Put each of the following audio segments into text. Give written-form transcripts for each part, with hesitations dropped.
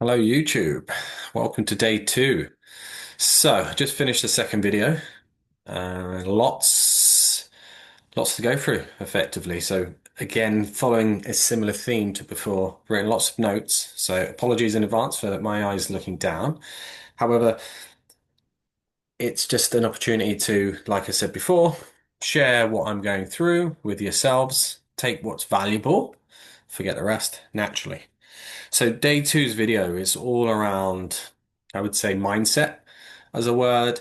Hello, YouTube. Welcome to day two. So, I just finished the second video. Lots to go through effectively. So, again, following a similar theme to before, written lots of notes. So, apologies in advance for my eyes looking down. However, it's just an opportunity to, like I said before, share what I'm going through with yourselves, take what's valuable, forget the rest naturally. So day two's video is all around, I would say, mindset as a word,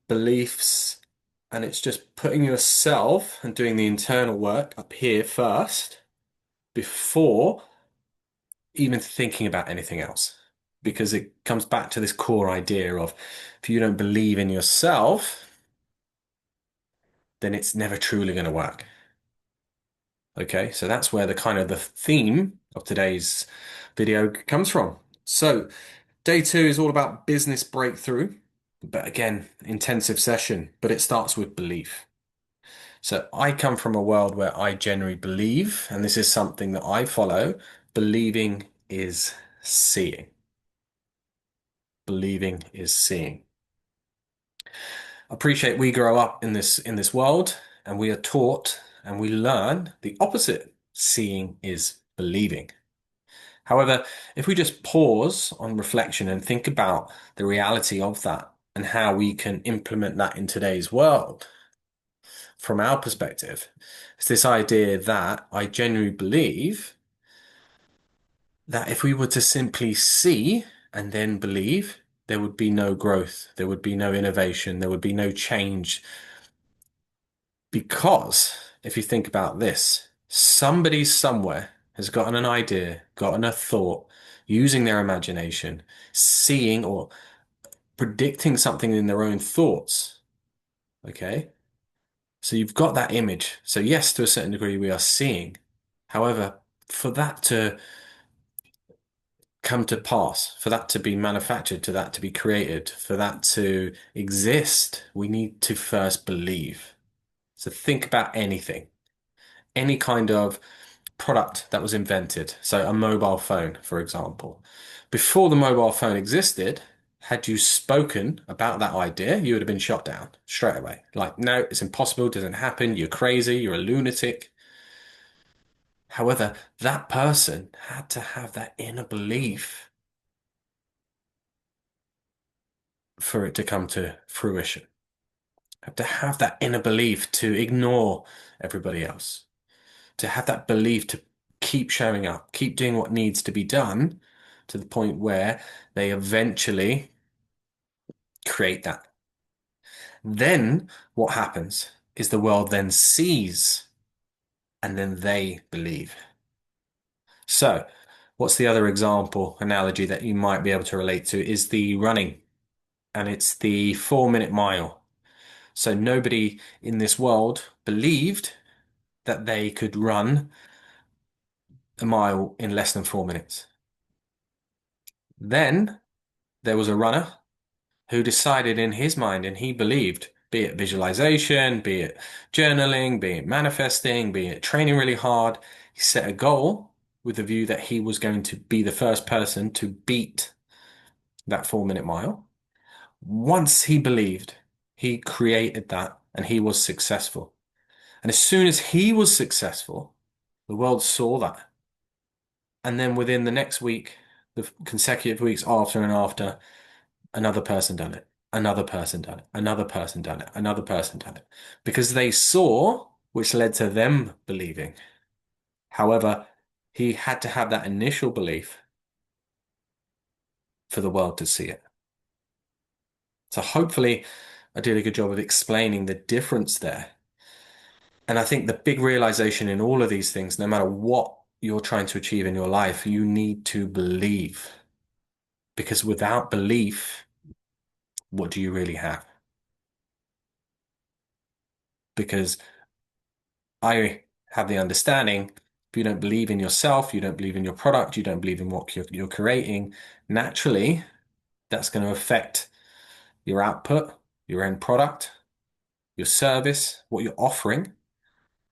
beliefs, and it's just putting yourself and doing the internal work up here first before even thinking about anything else. Because it comes back to this core idea of if you don't believe in yourself, then it's never truly going to work. Okay, so that's where the kind of the theme of today's video comes from. So day two is all about business breakthrough, but again, intensive session, but it starts with belief. So I come from a world where I generally believe, and this is something that I follow, believing is seeing. Believing is seeing. Appreciate we grow up in this world and we are taught and we learn the opposite. Seeing is believing. However, if we just pause on reflection and think about the reality of that and how we can implement that in today's world, from our perspective, it's this idea that I genuinely believe that if we were to simply see and then believe, there would be no growth, there would be no innovation, there would be no change. Because if you think about this, somebody somewhere has gotten an idea, gotten a thought, using their imagination, seeing or predicting something in their own thoughts. Okay. So you've got that image. So yes, to a certain degree, we are seeing. However, for that to come to pass, for that to be manufactured, to that to be created, for that to exist, we need to first believe. So think about anything, any kind of product that was invented. So a mobile phone, for example. Before the mobile phone existed, had you spoken about that idea, you would have been shot down straight away. Like, no, it's impossible, it doesn't happen, you're crazy, you're a lunatic. However, that person had to have that inner belief for it to come to fruition. Had to have that inner belief to ignore everybody else, to have that belief to keep showing up, keep doing what needs to be done to the point where they eventually create that. Then what happens is the world then sees and then they believe. So, what's the other example analogy that you might be able to relate to is the running, and it's the 4 minute mile. So, nobody in this world believed that they could run a mile in less than 4 minutes. Then there was a runner who decided in his mind and he believed, be it visualization, be it journaling, be it manifesting, be it training really hard, he set a goal with the view that he was going to be the first person to beat that 4 minute mile. Once he believed, he created that and he was successful. And as soon as he was successful, the world saw that. And then within the next week, the consecutive weeks after and after, another person done it, another person done it, another person done it, another person done it. Because they saw, which led to them believing. However, he had to have that initial belief for the world to see it. So hopefully I did a good job of explaining the difference there. And I think the big realization in all of these things, no matter what you're trying to achieve in your life, you need to believe. Because without belief, what do you really have? Because I have the understanding if you don't believe in yourself, you don't believe in your product, you don't believe in what you're creating, naturally, that's going to affect your output, your end product, your service, what you're offering.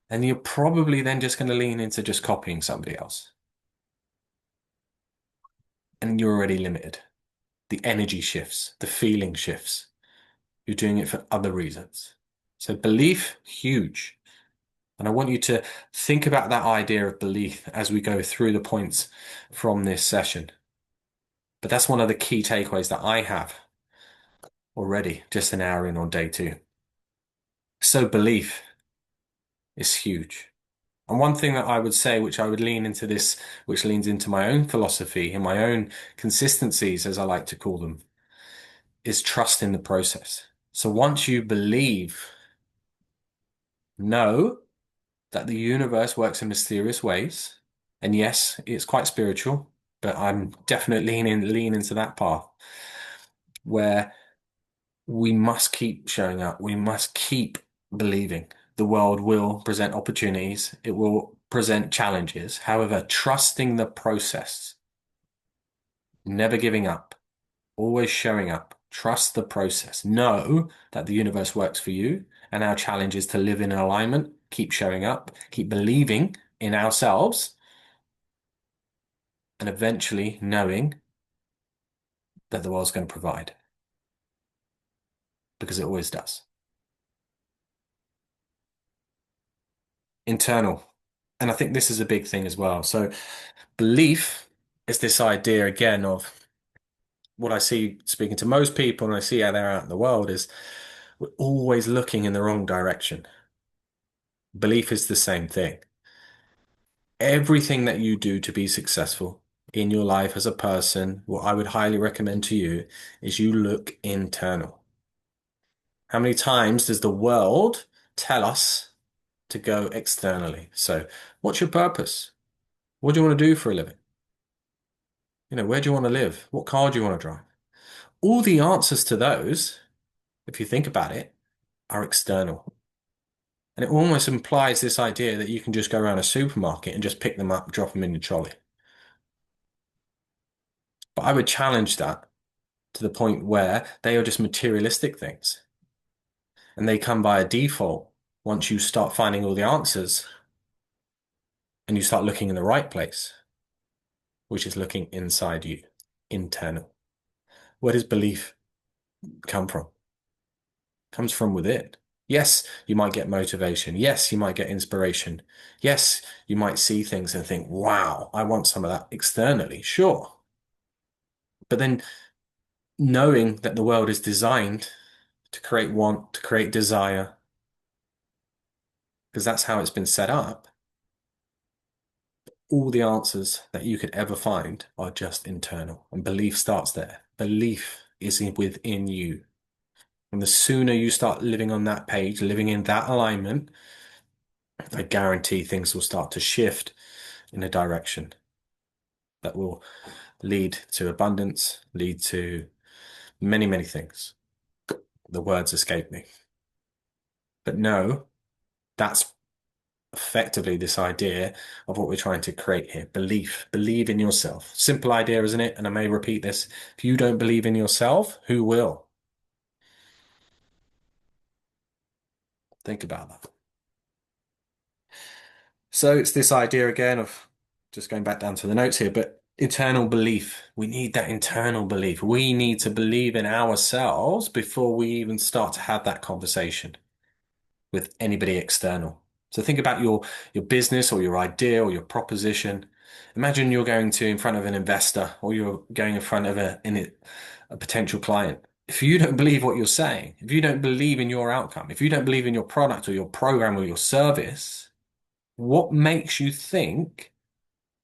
And you're probably then just going to lean into just copying somebody else. and you're already limited. The energy shifts, the feeling shifts. You're doing it for other reasons. So belief, huge. And I want you to think about that idea of belief as we go through the points from this session. But that's one of the key takeaways that I have already, just an hour in on day two. So belief is huge. And one thing that I would say, which I would lean into this, which leans into my own philosophy and my own consistencies, as I like to call them, is trust in the process. So once you believe, know that the universe works in mysterious ways. And yes, it's quite spiritual, but I'm definitely leaning into that path where we must keep showing up. We must keep believing. The world will present opportunities. It will present challenges. However, trusting the process, never giving up, always showing up. Trust the process. Know that the universe works for you, and our challenge is to live in alignment, keep showing up, keep believing in ourselves, and eventually knowing that the world's going to provide because it always does. Internal. And I think this is a big thing as well. So belief is this idea again of what I see speaking to most people and I see how they're out in the world is we're always looking in the wrong direction. Belief is the same thing. Everything that you do to be successful in your life as a person, what I would highly recommend to you is you look internal. How many times does the world tell us to go externally? So, what's your purpose? What do you want to do for a living? Where do you want to live? What car do you want to drive? All the answers to those, if you think about it, are external. And it almost implies this idea that you can just go around a supermarket and just pick them up, drop them in your trolley. But I would challenge that to the point where they are just materialistic things. And they come by a default once you start finding all the answers and you start looking in the right place, which is looking inside you, internal. Where does belief come from? It comes from within. Yes, you might get motivation. Yes, you might get inspiration. Yes, you might see things and think, wow, I want some of that externally. Sure. But then knowing that the world is designed to create want, to create desire, because that's how it's been set up, all the answers that you could ever find are just internal. And belief starts there. Belief is within you. And the sooner you start living on that page, living in that alignment, I guarantee things will start to shift in a direction that will lead to abundance, lead to many, many things. The words escape me. But no, that's effectively this idea of what we're trying to create here. Belief. Believe in yourself. Simple idea, isn't it? And I may repeat this. If you don't believe in yourself, who will? Think about that. So it's this idea again of just going back down to the notes here, but internal belief. We need that internal belief. We need to believe in ourselves before we even start to have that conversation with anybody external. So think about your business or your idea or your proposition. Imagine you're going to in front of an investor or you're going in front of a potential client. If you don't believe what you're saying, if you don't believe in your outcome, if you don't believe in your product or your program or your service, what makes you think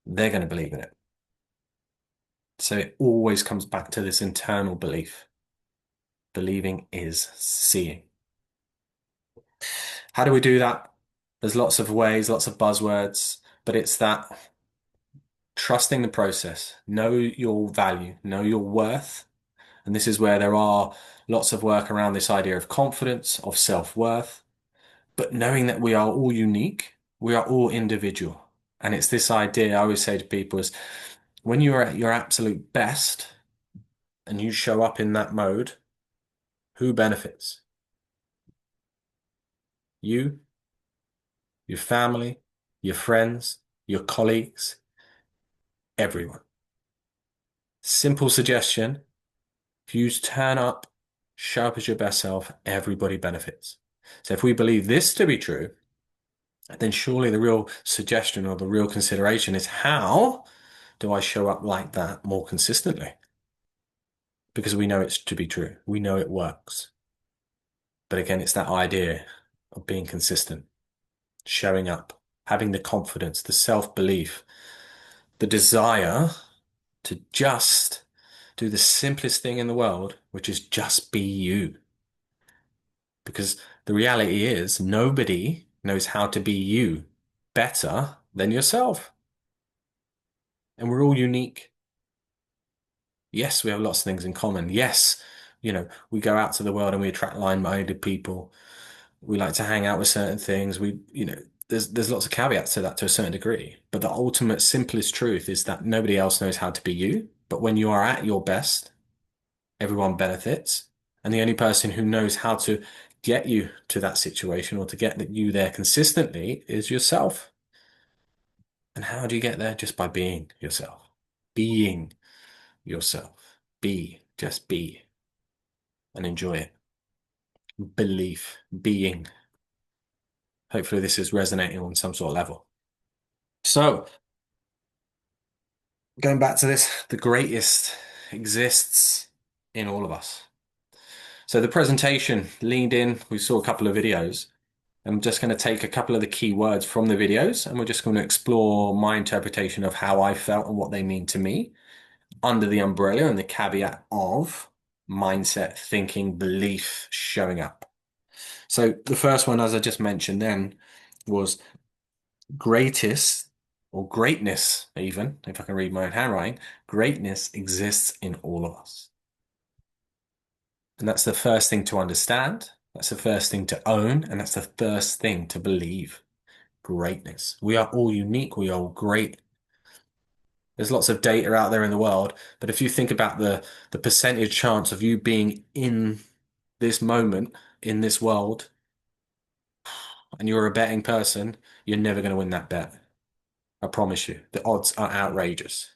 they're going to believe in it? So it always comes back to this internal belief. Believing is seeing. How do we do that? There's lots of ways, lots of buzzwords, but it's that trusting the process, know your value, know your worth. And this is where there are lots of work around this idea of confidence, of self-worth, but knowing that we are all unique, we are all individual. And it's this idea I always say to people is when you're at your absolute best and you show up in that mode, who benefits? You, your family, your friends, your colleagues, everyone. Simple suggestion. If you turn up, show up as your best self, everybody benefits. So if we believe this to be true, then surely the real suggestion or the real consideration is how do I show up like that more consistently? Because we know it's to be true. We know it works. But again, it's that idea of being consistent, showing up, having the confidence, the self-belief, the desire to just do the simplest thing in the world, which is just be you. Because the reality is, nobody knows how to be you better than yourself. And we're all unique. Yes, we have lots of things in common. Yes, we go out to the world and we attract like-minded people. We like to hang out with certain things. There's lots of caveats to that to a certain degree. But the ultimate simplest truth is that nobody else knows how to be you. But when you are at your best, everyone benefits. And the only person who knows how to get you to that situation or to get you there consistently is yourself. And how do you get there? Just by being yourself. Being yourself. Just be, and enjoy it. Belief, being. Hopefully, this is resonating on some sort of level. So, going back to this, the greatest exists in all of us. So, the presentation leaned in, we saw a couple of videos. I'm just going to take a couple of the key words from the videos and we're just going to explore my interpretation of how I felt and what they mean to me under the umbrella and the caveat of mindset, thinking, belief, showing up. So the first one, as I just mentioned then, was greatest or greatness, even if I can read my own handwriting, greatness exists in all of us. And that's the first thing to understand. That's the first thing to own. And that's the first thing to believe. Greatness. We are all unique. We are all great. There's lots of data out there in the world, but if you think about the percentage chance of you being in this moment, in this world, and you're a betting person, you're never going to win that bet. I promise you. The odds are outrageous.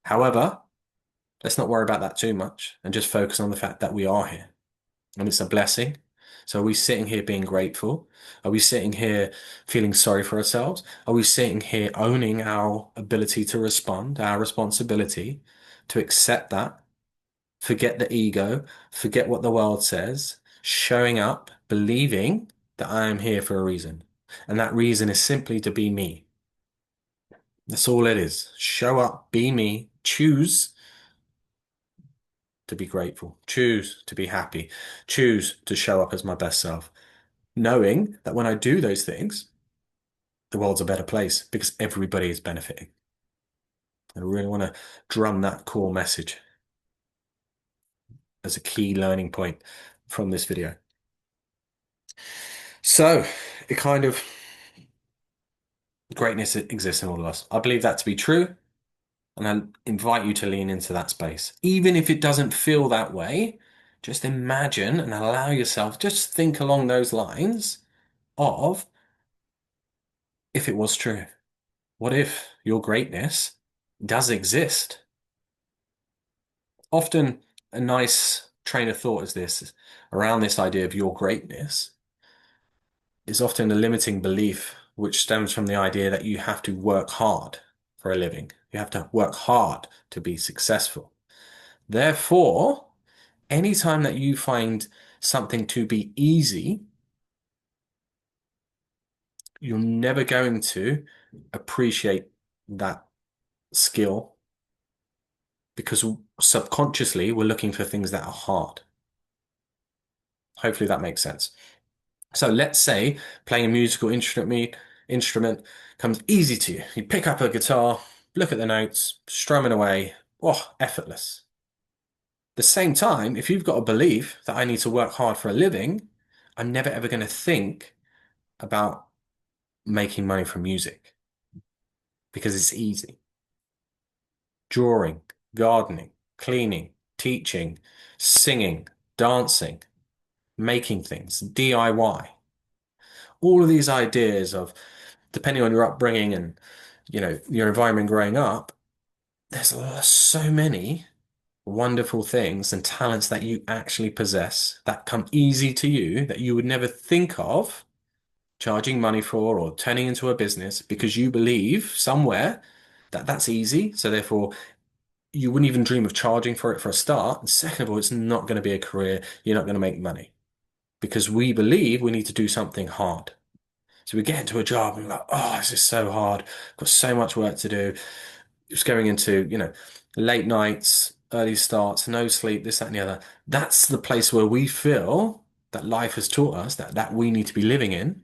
However, let's not worry about that too much and just focus on the fact that we are here. And it's a blessing. So are we sitting here being grateful? Are we sitting here feeling sorry for ourselves? Are we sitting here owning our ability to respond, our responsibility to accept that, forget the ego, forget what the world says, showing up, believing that I am here for a reason. And that reason is simply to be me. That's all it is. Show up, be me, choose to be grateful, choose to be happy, choose to show up as my best self, knowing that when I do those things, the world's a better place because everybody is benefiting. I really want to drum that core message as a key learning point from this video. So it kind of greatness exists in all of us. I believe that to be true. And I invite you to lean into that space. Even if it doesn't feel that way, just imagine and allow yourself, just think along those lines of if it was true. What if your greatness does exist? Often a nice train of thought is this, around this idea of your greatness, is often a limiting belief which stems from the idea that you have to work hard for a living. You have to work hard to be successful. Therefore, anytime that you find something to be easy, you're never going to appreciate that skill because subconsciously we're looking for things that are hard. Hopefully that makes sense. So let's say playing a musical instrument comes easy to you. You pick up a guitar, look at the notes, strumming away. Oh, effortless. The same time, if you've got a belief that I need to work hard for a living, I'm never ever going to think about making money from music because it's easy. Drawing, gardening, cleaning, teaching, singing, dancing, making things, DIY. All of these ideas of, depending on your upbringing and, your environment growing up, there's so many wonderful things and talents that you actually possess that come easy to you that you would never think of charging money for or turning into a business because you believe somewhere that that's easy. So therefore, you wouldn't even dream of charging for it for a start. And second of all, it's not going to be a career. You're not going to make money because we believe we need to do something hard. So we get into a job and we're like, oh, this is so hard. I've got so much work to do. It's going into, late nights, early starts, no sleep, this, that, and the other. That's the place where we feel that life has taught us that we need to be living in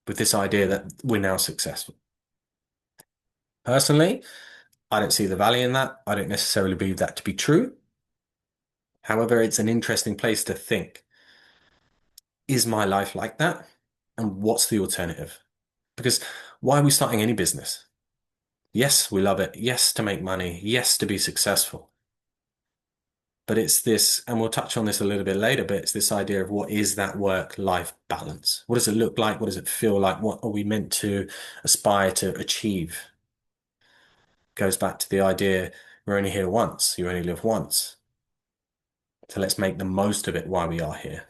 with this idea that we're now successful. Personally, I don't see the value in that. I don't necessarily believe that to be true. However, it's an interesting place to think, is my life like that? And what's the alternative? Because why are we starting any business? Yes, we love it. Yes, to make money. Yes, to be successful. But it's this, and we'll touch on this a little bit later, but it's this idea of what is that work-life balance? What does it look like? What does it feel like? What are we meant to aspire to achieve? Goes back to the idea we're only here once. You only live once. So let's make the most of it while we are here.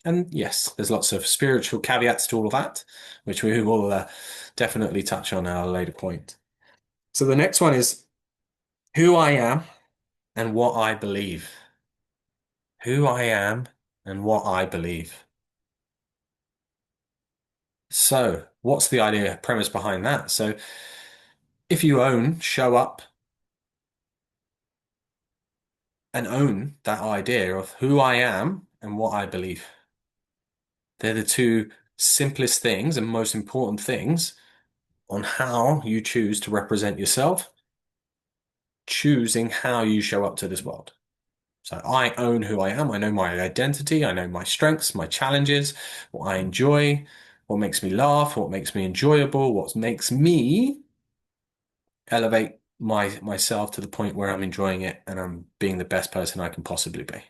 And yes, there's lots of spiritual caveats to all of that, which we will definitely touch on at a later point. So the next one is who I am and what I believe. Who I am and what I believe. So, what's the idea, premise behind that? So, if you show up and own that idea of who I am and what I believe, they're the two simplest things and most important things on how you choose to represent yourself, choosing how you show up to this world. So I own who I am. I know my identity. I know my strengths, my challenges, what I enjoy, what makes me laugh, what makes me enjoyable, what makes me elevate myself to the point where I'm enjoying it and I'm being the best person I can possibly be.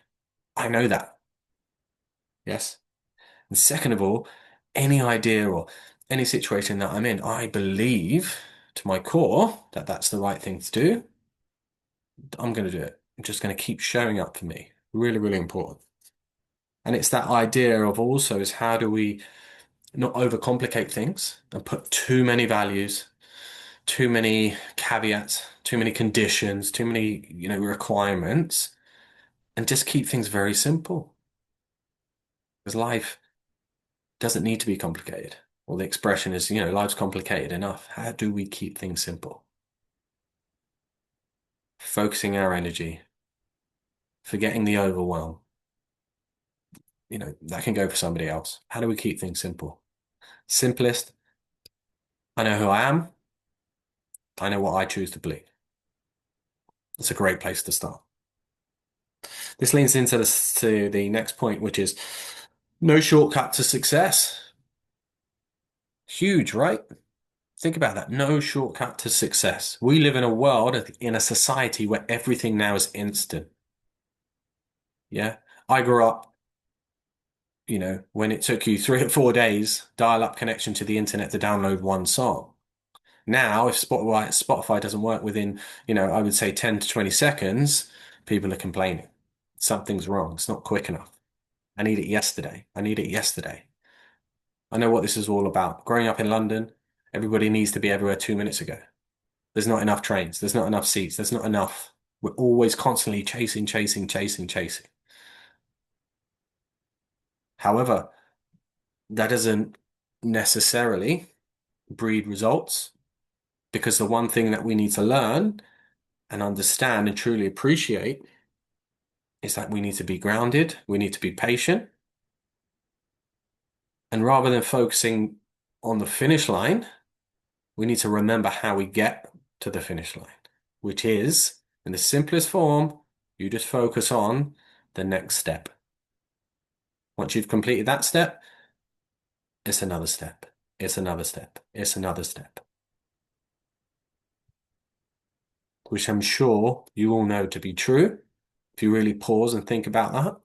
I know that. Yes. And second of all, any idea or any situation that I'm in, I believe to my core that that's the right thing to do. I'm going to do it. I'm just going to keep showing up for me. Really, really important. And it's that idea of also is how do we not overcomplicate things and put too many values, too many caveats, too many conditions, too many, requirements, and just keep things very simple. Because life doesn't need to be complicated. Well, the expression is, life's complicated enough. How do we keep things simple? Focusing our energy, forgetting the overwhelm. That can go for somebody else. How do we keep things simple? Simplest, I know who I am. I know what I choose to believe. It's a great place to start. This leads into to the next point, which is no shortcut to success. Huge, right? Think about that. No shortcut to success. We live in a world, in a society where everything now is instant. Yeah. I grew up, when it took you 3 or 4 days, dial-up connection to the internet to download one song. Now, if Spotify doesn't work within, I would say 10 to 20 seconds, people are complaining. Something's wrong. It's not quick enough. I need it yesterday. I need it yesterday. I know what this is all about. Growing up in London, everybody needs to be everywhere 2 minutes ago. There's not enough trains. There's not enough seats. There's not enough. We're always constantly chasing, chasing, chasing, chasing. However, that doesn't necessarily breed results because the one thing that we need to learn and understand and truly appreciate is that we need to be grounded. We need to be patient. And rather than focusing on the finish line, we need to remember how we get to the finish line, which is, in the simplest form, you just focus on the next step. Once you've completed that step, it's another step. It's another step. It's another step. Which I'm sure you all know to be true if you really pause and think about that.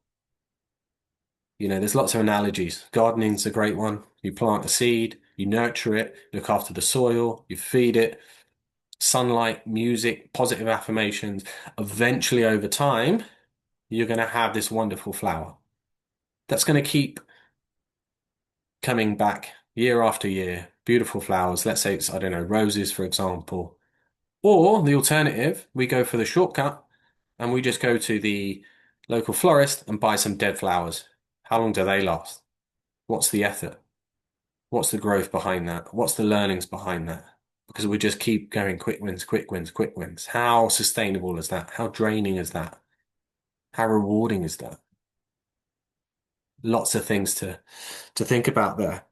There's lots of analogies. Gardening's a great one. You plant a seed, you nurture it, look after the soil, you feed it, sunlight, music, positive affirmations, eventually over time, you're going to have this wonderful flower that's going to keep coming back year after year. Beautiful flowers. Let's say it's, I don't know, roses, for example. Or the alternative, we go for the shortcut and we just go to the local florist and buy some dead flowers. How long do they last? What's the effort? What's the growth behind that? What's the learnings behind that? Because we just keep going quick wins, quick wins, quick wins. How sustainable is that? How draining is that? How rewarding is that? Lots of things to think about there.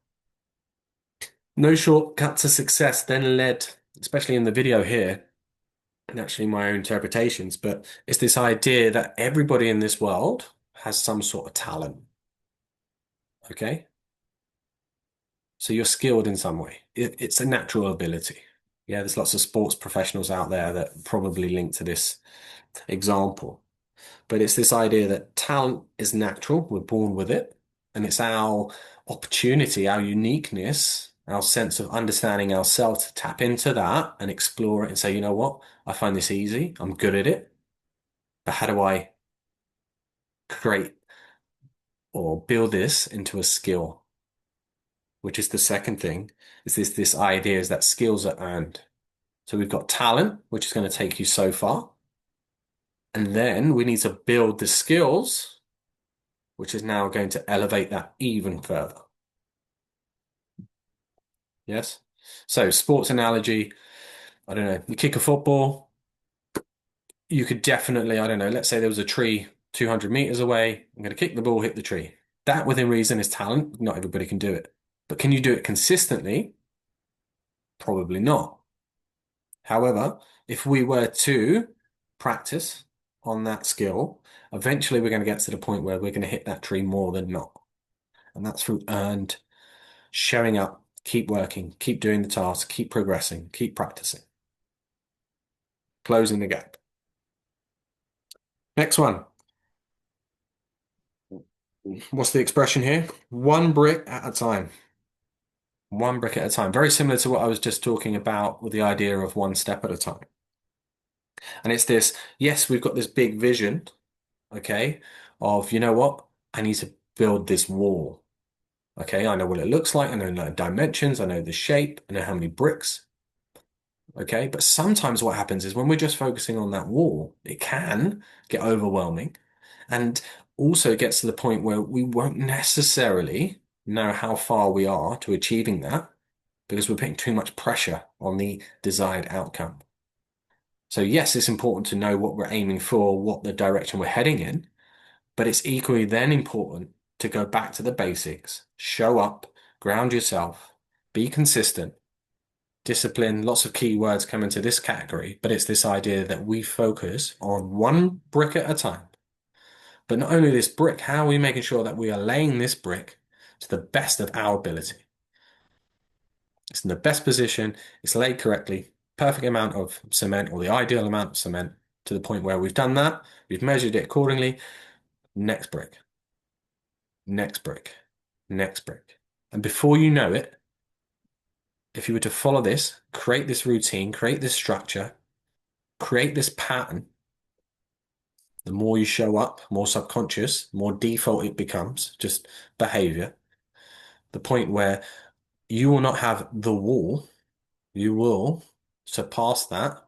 No shortcut to success then led, especially in the video here, and actually my own interpretations, but it's this idea that everybody in this world has some sort of talent. Okay? So you're skilled in some way. It's a natural ability. Yeah, there's lots of sports professionals out there that probably link to this example. But it's this idea that talent is natural, we're born with it, and it's our opportunity, our uniqueness, our sense of understanding ourselves to tap into that and explore it and say, you know what, I find this easy, I'm good at it, but how do I create or build this into a skill? Which is the second thing, is this idea is that skills are earned. So we've got talent, which is going to take you so far, and then we need to build the skills which is now going to elevate that even further. Yes? So, sports analogy, I don't know, you kick a football, you could definitely, I don't know, let's say there was a tree 200 meters away, I'm going to kick the ball, hit the tree. That within reason is talent. Not everybody can do it. But can you do it consistently? Probably not. However, if we were to practice on that skill, eventually we're going to get to the point where we're going to hit that tree more than not. And that's through earned showing up, keep working, keep doing the task, keep progressing, keep practicing, closing the gap. Next one. What's the expression here? One brick at a time. One brick at a time. Very similar to what I was just talking about with the idea of one step at a time. And it's this, yes, we've got this big vision, okay, of, you know what? I need to build this wall. Okay, I know what it looks like. I know the dimensions. I know the shape. I know how many bricks. Okay, but sometimes what happens is when we're just focusing on that wall, it can get overwhelming and also gets to the point where we won't necessarily know how far we are to achieving that because we're putting too much pressure on the desired outcome. So yes, it's important to know what we're aiming for, what the direction we're heading in, but it's equally then important to go back to the basics, show up, ground yourself, be consistent. Discipline, lots of key words come into this category, but it's this idea that we focus on one brick at a time. But not only this brick, how are we making sure that we are laying this brick to the best of our ability? It's in the best position, it's laid correctly, perfect amount of cement or the ideal amount of cement to the point where we've done that, we've measured it accordingly. Next brick, next brick, next brick. And before you know it, if you were to follow this, create this routine, create this structure, create this pattern, the more you show up, more subconscious, more default it becomes, just behavior. The point where you will not have the wall, you will surpass that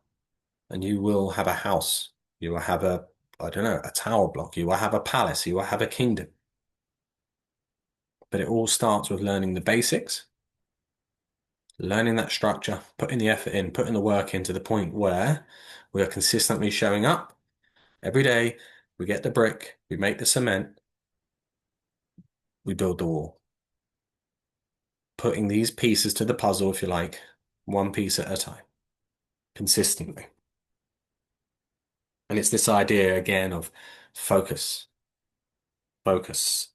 and you will have a house. You will have a, I don't know, a tower block. You will have a palace. You will have a kingdom. But it all starts with learning the basics, learning that structure, putting the effort in, putting the work in to the point where we are consistently showing up every day. We get the brick, we make the cement, we build the wall. Putting these pieces to the puzzle, if you like, one piece at a time, consistently. And it's this idea again of focus, focus,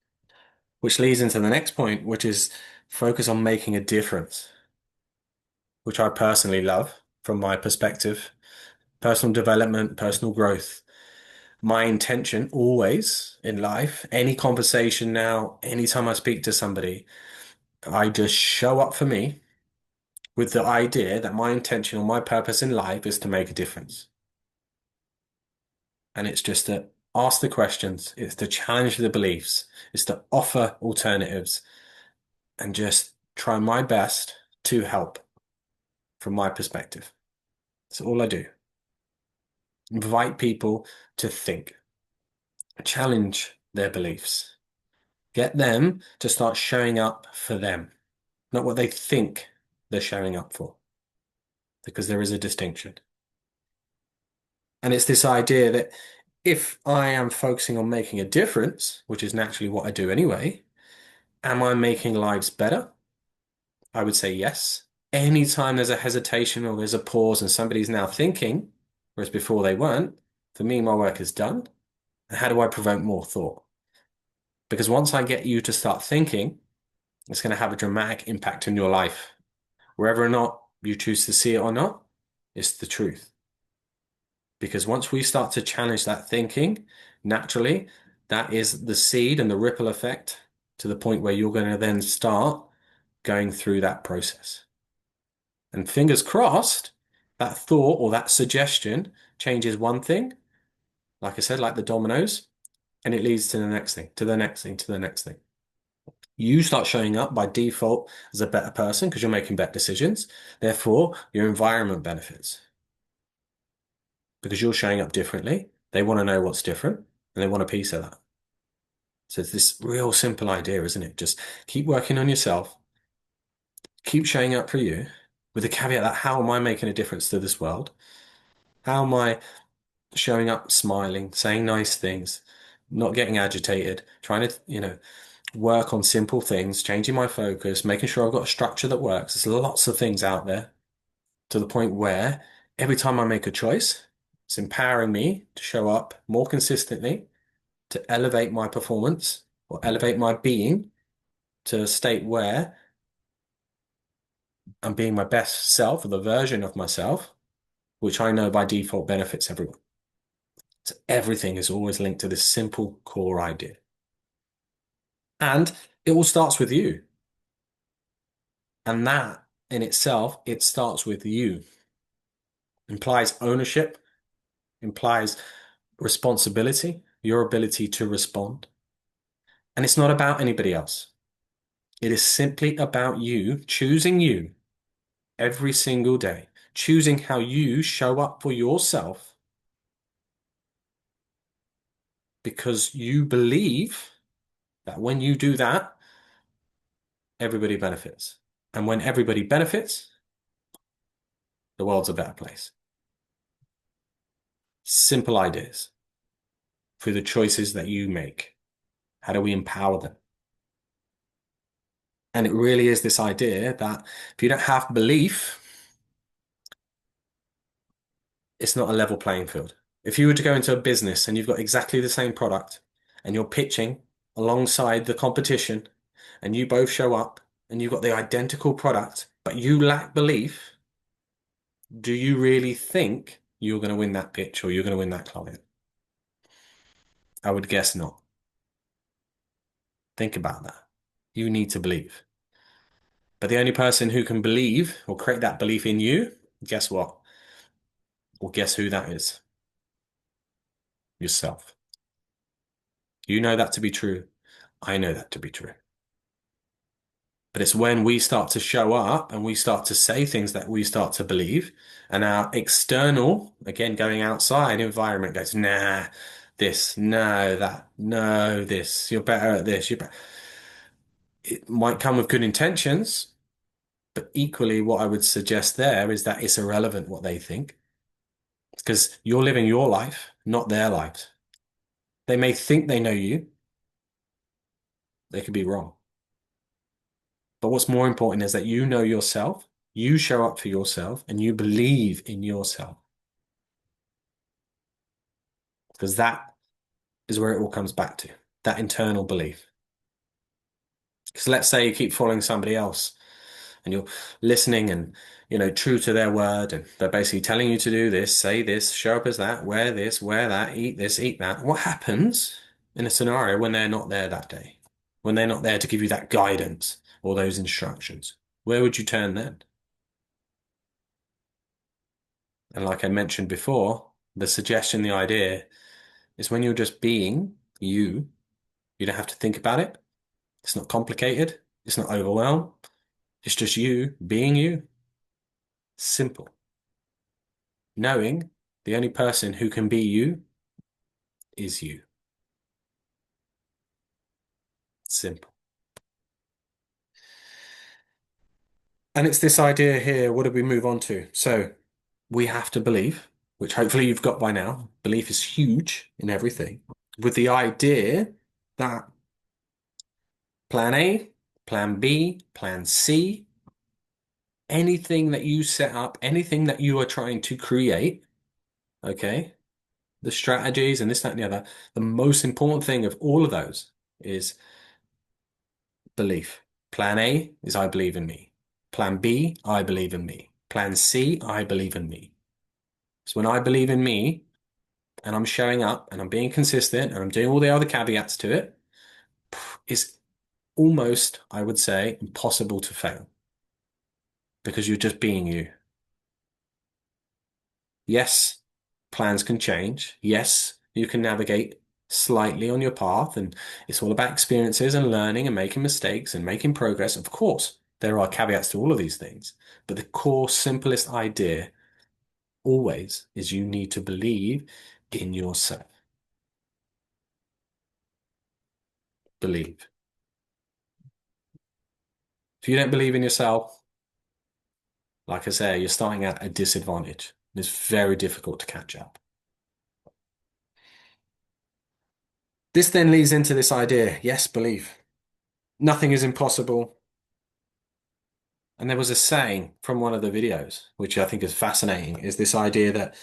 which leads into the next point, which is focus on making a difference, which I personally love from my perspective. Personal development, personal growth. My intention always in life, any conversation now, anytime I speak to somebody, I just show up for me with the idea that my intention or my purpose in life is to make a difference. And it's just to ask the questions, it's to challenge the beliefs, it's to offer alternatives and just try my best to help from my perspective. That's all I do. Invite people to think, challenge their beliefs, get them to start showing up for them, not what they think they're showing up for, because there is a distinction. And it's this idea that if I am focusing on making a difference, which is naturally what I do anyway, am I making lives better? I would say yes. Anytime there's a hesitation or there's a pause and somebody's now thinking, whereas before they weren't, for me, my work is done. And how do I provoke more thought? Because once I get you to start thinking, it's going to have a dramatic impact in your life. Whether or not you choose to see it or not, it's the truth. Because once we start to challenge that thinking, naturally, that is the seed and the ripple effect to the point where you're going to then start going through that process. And fingers crossed, that thought or that suggestion changes one thing, like I said, like the dominoes, and it leads to the next thing, to the next thing, to the next thing. You start showing up by default as a better person because you're making better decisions. Therefore, your environment benefits because you're showing up differently. They want to know what's different and they want a piece of that. So it's this real simple idea, isn't it? Just keep working on yourself, keep showing up for you with the caveat that how am I making a difference to this world? How am I showing up, smiling, saying nice things, not getting agitated, trying to, work on simple things, changing my focus, making sure I've got a structure that works. There's lots of things out there to the point where every time I make a choice, it's empowering me to show up more consistently, to elevate my performance or elevate my being to a state where I'm being my best self or the version of myself, which I know by default benefits everyone. So everything is always linked to this simple core idea. And it all starts with you. And that in itself, it starts with you. Implies ownership, implies responsibility, your ability to respond. And it's not about anybody else. It is simply about you every single day, choosing how you show up for yourself because you believe that when you do that, everybody benefits. And when everybody benefits, the world's a better place. Simple ideas through the choices that you make. How do we empower them? And it really is this idea that if you don't have belief, it's not a level playing field. If you were to go into a business and you've got exactly the same product and you're pitching alongside the competition and you both show up and you've got the identical product, but you lack belief, do you really think you're going to win that pitch or you're going to win that client? I would guess not. Think about that. You need to believe. But the only person who can believe or create that belief in you, guess what? Well, guess who that is? Yourself. You know that to be true. I know that to be true. But it's when we start to show up and we start to say things that we start to believe, and our external, again, going outside environment goes, nah, this, no, that, no, this, you're better at this. It might come with good intentions, but equally, what I would suggest there is that it's irrelevant what they think because you're living your life, not their lives. They may think they know you, they could be wrong. But what's more important is that you know yourself, you show up for yourself, and you believe in yourself. Because that is where it all comes back to, that internal belief. Because let's say you keep following somebody else and you're listening and, true to their word, and they're basically telling you to do this, say this, show up as that, wear this, wear that, eat this, eat that. What happens in a scenario when they're not there that day? When they're not there to give you that guidance or those instructions? Where would you turn then? And like I mentioned before, the suggestion, the idea is when you're just being you, you don't have to think about it. It's not complicated. It's not overwhelmed. It's just you being you. Simple. Knowing the only person who can be you is you. Simple. And it's this idea here. What do we move on to? So we have to believe, which hopefully you've got by now. Belief is huge in everything. With the idea that plan A, plan B, plan C, anything that you set up, anything that you are trying to create, okay, the strategies and this, that, and the other, the most important thing of all of those is belief. Plan A is I believe in me. Plan B, I believe in me. Plan C, I believe in me. So when I believe in me and I'm showing up and I'm being consistent and I'm doing all the other caveats to it, it's almost, I would say, impossible to fail because you're just being you. Yes, plans can change. Yes, you can navigate slightly on your path, and it's all about experiences and learning and making mistakes and making progress. Of course, there are caveats to all of these things, but the core, simplest idea always is you need to believe in yourself. Believe. If you don't believe in yourself, like I say, you're starting at a disadvantage. It's very difficult to catch up. This then leads into this idea, yes, believe. Nothing is impossible. And there was a saying from one of the videos, which I think is fascinating, is this idea that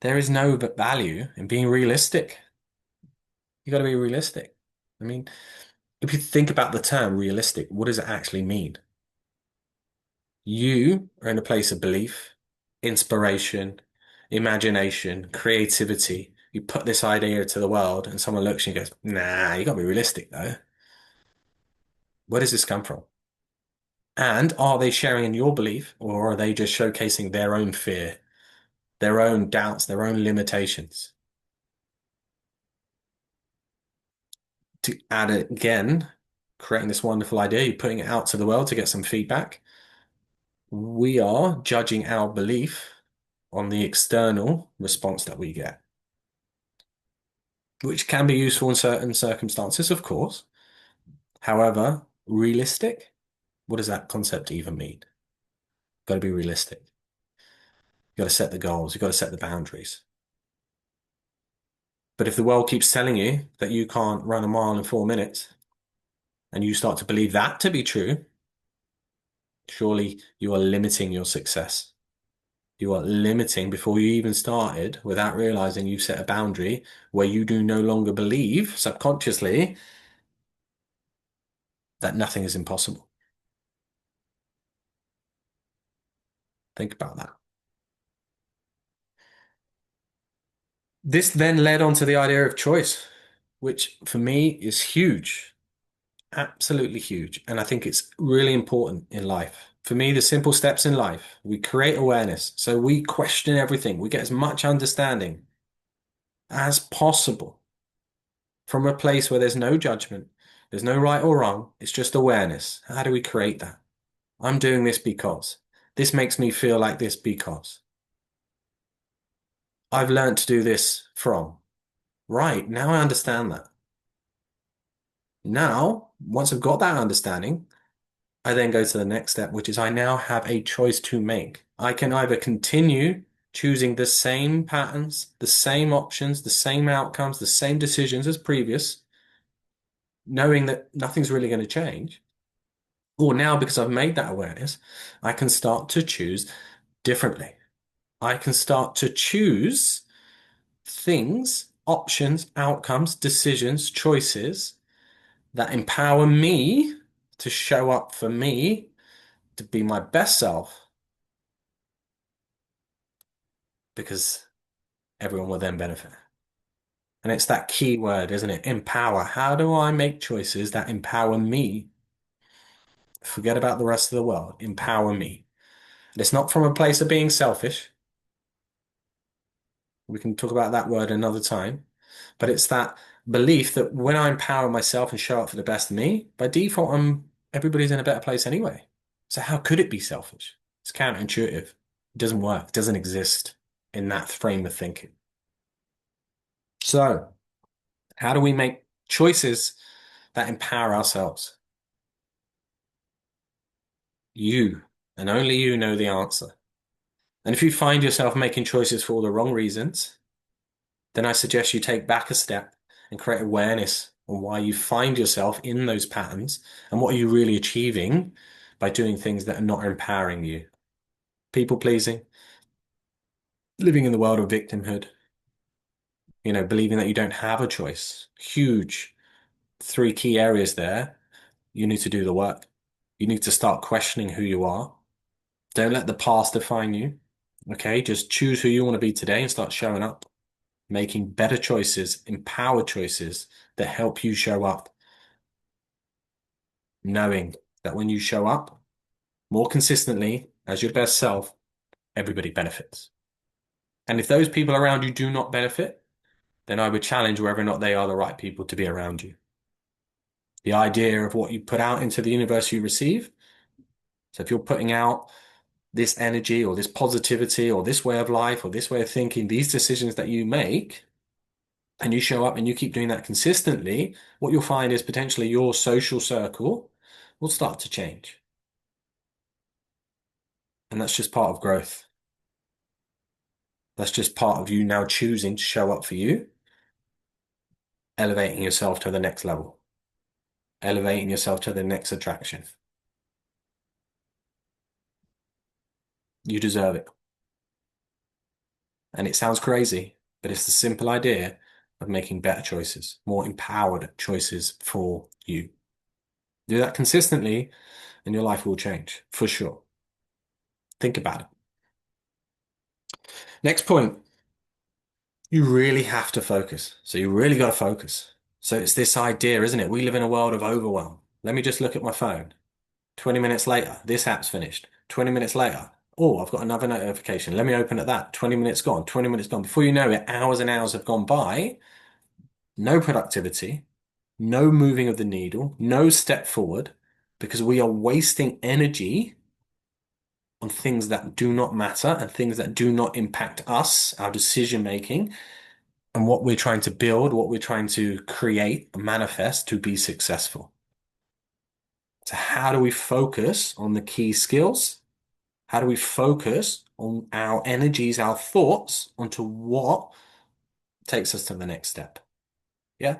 there is no value in being realistic. You got to be realistic. I mean, if you think about the term realistic, what does it actually mean? You are in a place of belief, inspiration, imagination, creativity. You put this idea to the world and someone looks and goes, nah, you got to be realistic though. Where does this come from? And are they sharing in your belief or are they just showcasing their own fear, their own doubts, their own limitations? To add it again, creating this wonderful idea, you're putting it out to the world to get some feedback. We are judging our belief on the external response that we get, which can be useful in certain circumstances, of course. However, realistic, what does that concept even mean? Got to be realistic. You got to set the goals, you got to set the boundaries. But if the world keeps telling you that you can't run a mile in 4 minutes, and you start to believe that to be true, surely you are limiting your success. You are limiting before you even started without realizing you've set a boundary where you do no longer believe subconsciously that nothing is impossible. Think about that. This then led on to the idea of choice, which for me is huge, absolutely huge. And I think it's really important in life. For me, the simple steps in life, we create awareness. So we question everything. We get as much understanding as possible from a place where there's no judgment, there's no right or wrong. It's just awareness. How do we create that? I'm doing this because this makes me feel like this because I've learned to do this from. Right, now I understand that. Now, once I've got that understanding, I then go to the next step, which is I now have a choice to make. I can either continue choosing the same patterns, the same options, the same outcomes, the same decisions as previous, knowing that nothing's really going to change. Or now, because I've made that awareness, I can start to choose differently. I can start to choose things, options, outcomes, decisions, choices that empower me to show up for me, to be my best self, because everyone will then benefit. And it's that key word, isn't it? Empower. How do I make choices that empower me? Forget about the rest of the world. Empower me. And it's not from a place of being selfish. We can talk about that word another time. But it's that belief that when I empower myself and show up for the best of me, by default, everybody's in a better place anyway. So how could it be selfish? It's counterintuitive. It doesn't work. It doesn't exist in that frame of thinking. So how do we make choices that empower ourselves? You and only you know the answer. And if you find yourself making choices for all the wrong reasons, then I suggest you take back a step and create awareness on why you find yourself in those patterns and what are you really achieving by doing things that are not empowering you. People pleasing, living in the world of victimhood, believing that you don't have a choice. Huge three key areas there. You need to do the work. You need to start questioning who you are. Don't let the past define you. Okay, just choose who you want to be today and start showing up, making better choices, empowered choices that help you show up, knowing that when you show up more consistently as your best self, everybody benefits. And if those people around you do not benefit, then I would challenge whether or not they are the right people to be around you. The idea of what you put out into the universe you receive. So if you're putting out this energy or this positivity or this way of life or this way of thinking, these decisions that you make, and you show up and you keep doing that consistently, what you'll find is potentially your social circle will start to change. And that's just part of growth. That's just part of you now choosing to show up for you, elevating yourself to the next level, elevating yourself to the next attraction. You deserve it. And it sounds crazy, but it's the simple idea of making better choices, more empowered choices for you. Do that consistently, and your life will change for sure. Think about it. Next point, you really have to focus. So you really got to focus. So it's this idea, isn't it? We live in a world of overwhelm. Let me just look at my phone. 20 minutes later, this app's finished. 20 minutes later, oh, I've got another notification. Let me open at that. 20 minutes gone, 20 minutes gone. Before you know it, hours and hours have gone by. No productivity, no moving of the needle, no step forward, because we are wasting energy on things that do not matter and things that do not impact us, our decision making, and what we're trying to build, what we're trying to create, manifest to be successful. So, how do we focus on the key skills? How do we focus on our energies, our thoughts onto what takes us to the next step? Yeah.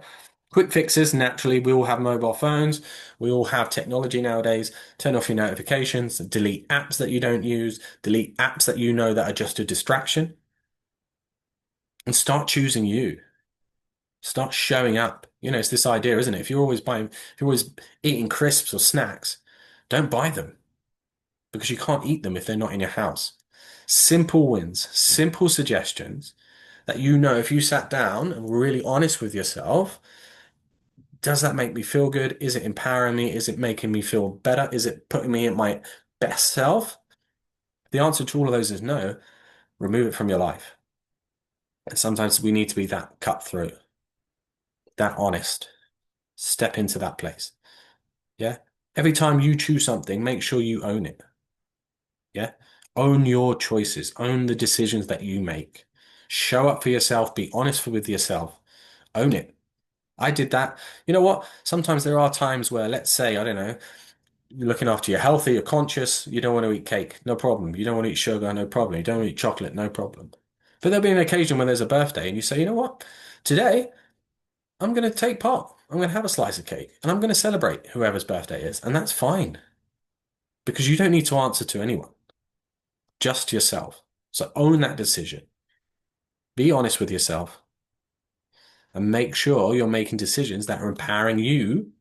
Quick fixes. Naturally, we all have mobile phones. We all have technology nowadays. Turn off your notifications, delete apps that you don't use, delete apps that you know that are just a distraction, and start choosing you. Start showing up. It's this idea, isn't it? If you're always eating crisps or snacks, don't buy them because you can't eat them if they're not in your house. Simple wins, simple suggestions that if you sat down and were really honest with yourself, does that make me feel good? Is it empowering me? Is it making me feel better? Is it putting me in my best self? The answer to all of those is no. Remove it from your life. And sometimes we need to be that cutthroat, that honest. Step into that place. Yeah. Every time you choose something, make sure you own it. Yeah. Own your choices, own the decisions that you make. Show up for yourself, be honest with yourself, own it. I did that. You know what? Sometimes there are times where, let's say, I don't know, you're looking after your health, you're conscious, you don't want to eat cake, no problem. You don't want to eat sugar, no problem. You don't want to eat chocolate, no problem. But there'll be an occasion when there's a birthday and you say, you know what? Today, I'm going to take part. I'm going to have a slice of cake and I'm going to celebrate whoever's birthday is. And that's fine because you don't need to answer to anyone, just yourself. So own that decision. Be honest with yourself and make sure you're making decisions that are empowering you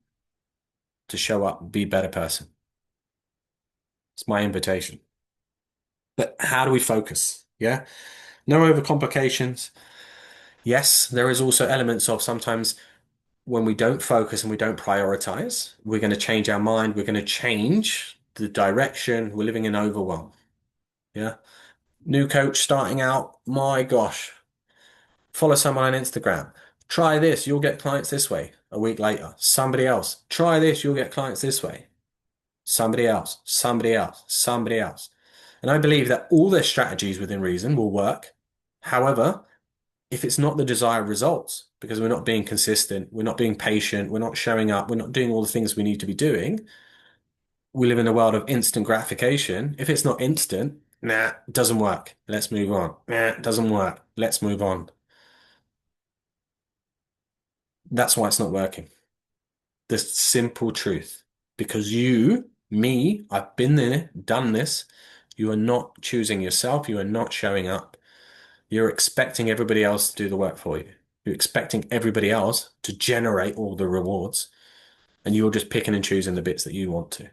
to show up and be a better person. It's my invitation. But how do we focus? Yeah. No overcomplications. Yes, there is also elements of sometimes when we don't focus and we don't prioritize, we're going to change our mind. We're going to change the direction. We're living in overwhelm. Yeah. New coach starting out. My gosh. Follow someone on Instagram. Try this, you'll get clients this way. A week later, somebody else. Try this, you'll get clients this way. Somebody else, somebody else, somebody else. And I believe that all their strategies within reason will work. However, if it's not the desired results, because we're not being consistent, we're not being patient, we're not showing up, we're not doing all the things we need to be doing, we live in a world of instant gratification. If it's not instant, nah, doesn't work. Let's move on. Nah, doesn't work. Let's move on. That's why it's not working. The simple truth. Because you, me, I've been there, done this. You are not choosing yourself. You are not showing up. You're expecting everybody else to do the work for you. You're expecting everybody else to generate all the rewards, and you're just picking and choosing the bits that you want to.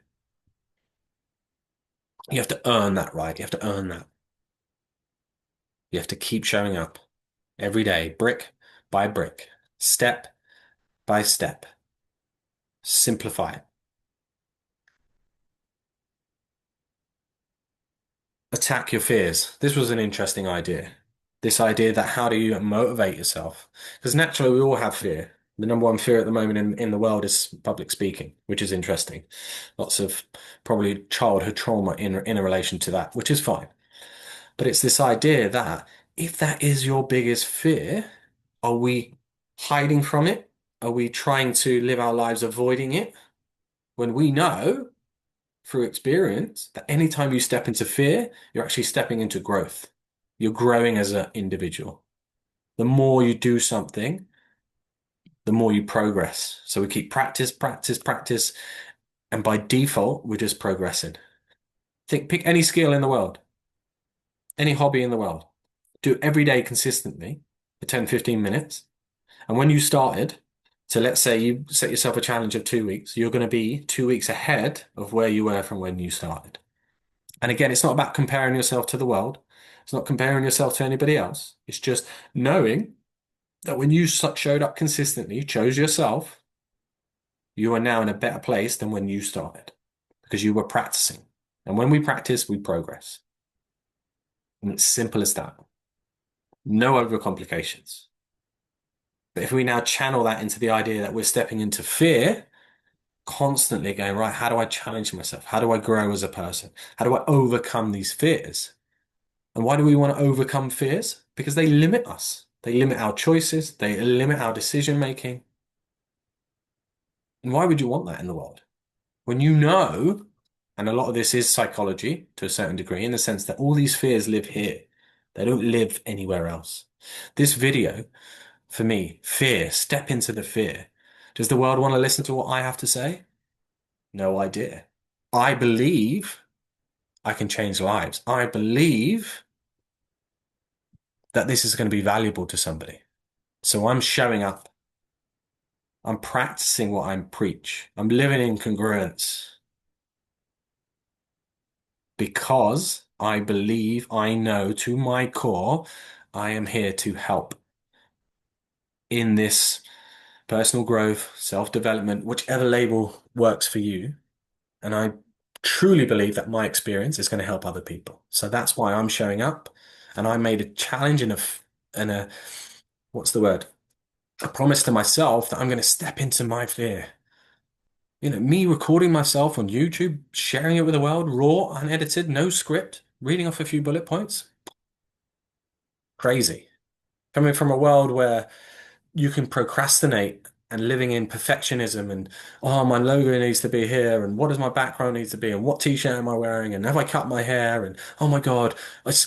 You have to earn that right. You have to earn that. You have to keep showing up every day, brick by brick, step by step. Simplify it. Attack your fears. This was an interesting idea. This idea that how do you motivate yourself? Because naturally, we all have fear. The number one fear at the moment in the world is public speaking, which is interesting. Lots of probably childhood trauma in a relation to that, which is fine. But it's this idea that if that is your biggest fear, are we hiding from it? Are we trying to live our lives avoiding it? When we know through experience that anytime you step into fear, you're actually stepping into growth. You're growing as an individual. The more you do something, the more you progress. So we keep practice, practice, practice, and by default, we're just progressing. Pick any skill in the world, any hobby in the world. Do it every day consistently for 10, 15 minutes. And when you started, so let's say you set yourself a challenge of 2 weeks, you're going to be 2 weeks ahead of where you were from when you started. And again, it's not about comparing yourself to the world. It's not comparing yourself to anybody else. It's just knowing that when you showed up consistently, chose yourself, you are now in a better place than when you started because you were practicing. And when we practice, we progress. And it's simple as that. No overcomplications. But if we now channel that into the idea that we're stepping into fear, constantly going, right, how do I challenge myself? How do I grow as a person? How do I overcome these fears? And why do we want to overcome fears? Because they limit us. They limit our choices. They limit our decision making. And why would you want that in the world? When you know, and a lot of this is psychology to a certain degree, in the sense that all these fears live here. They don't live anywhere else. This video, for me, fear, step into the fear. Does the world want to listen to what I have to say? No idea. I believe I can change lives. I believe that this is going to be valuable to somebody. So I'm showing up. I'm practicing what I preach. I'm living in congruence because I believe I know to my core I am here to help in this personal growth, self-development, whichever label works for you. And I truly believe that my experience is going to help other people. So that's why I'm showing up. And I made a challenge and a what's the word? A promise to myself that I'm going to step into my fear. Me recording myself on YouTube, sharing it with the world, raw, unedited, no script, reading off a few bullet points. Crazy. Coming from a world where you can procrastinate and living in perfectionism and, oh, my logo needs to be here and what does my background need to be and what t-shirt am I wearing and have I cut my hair and, oh my God,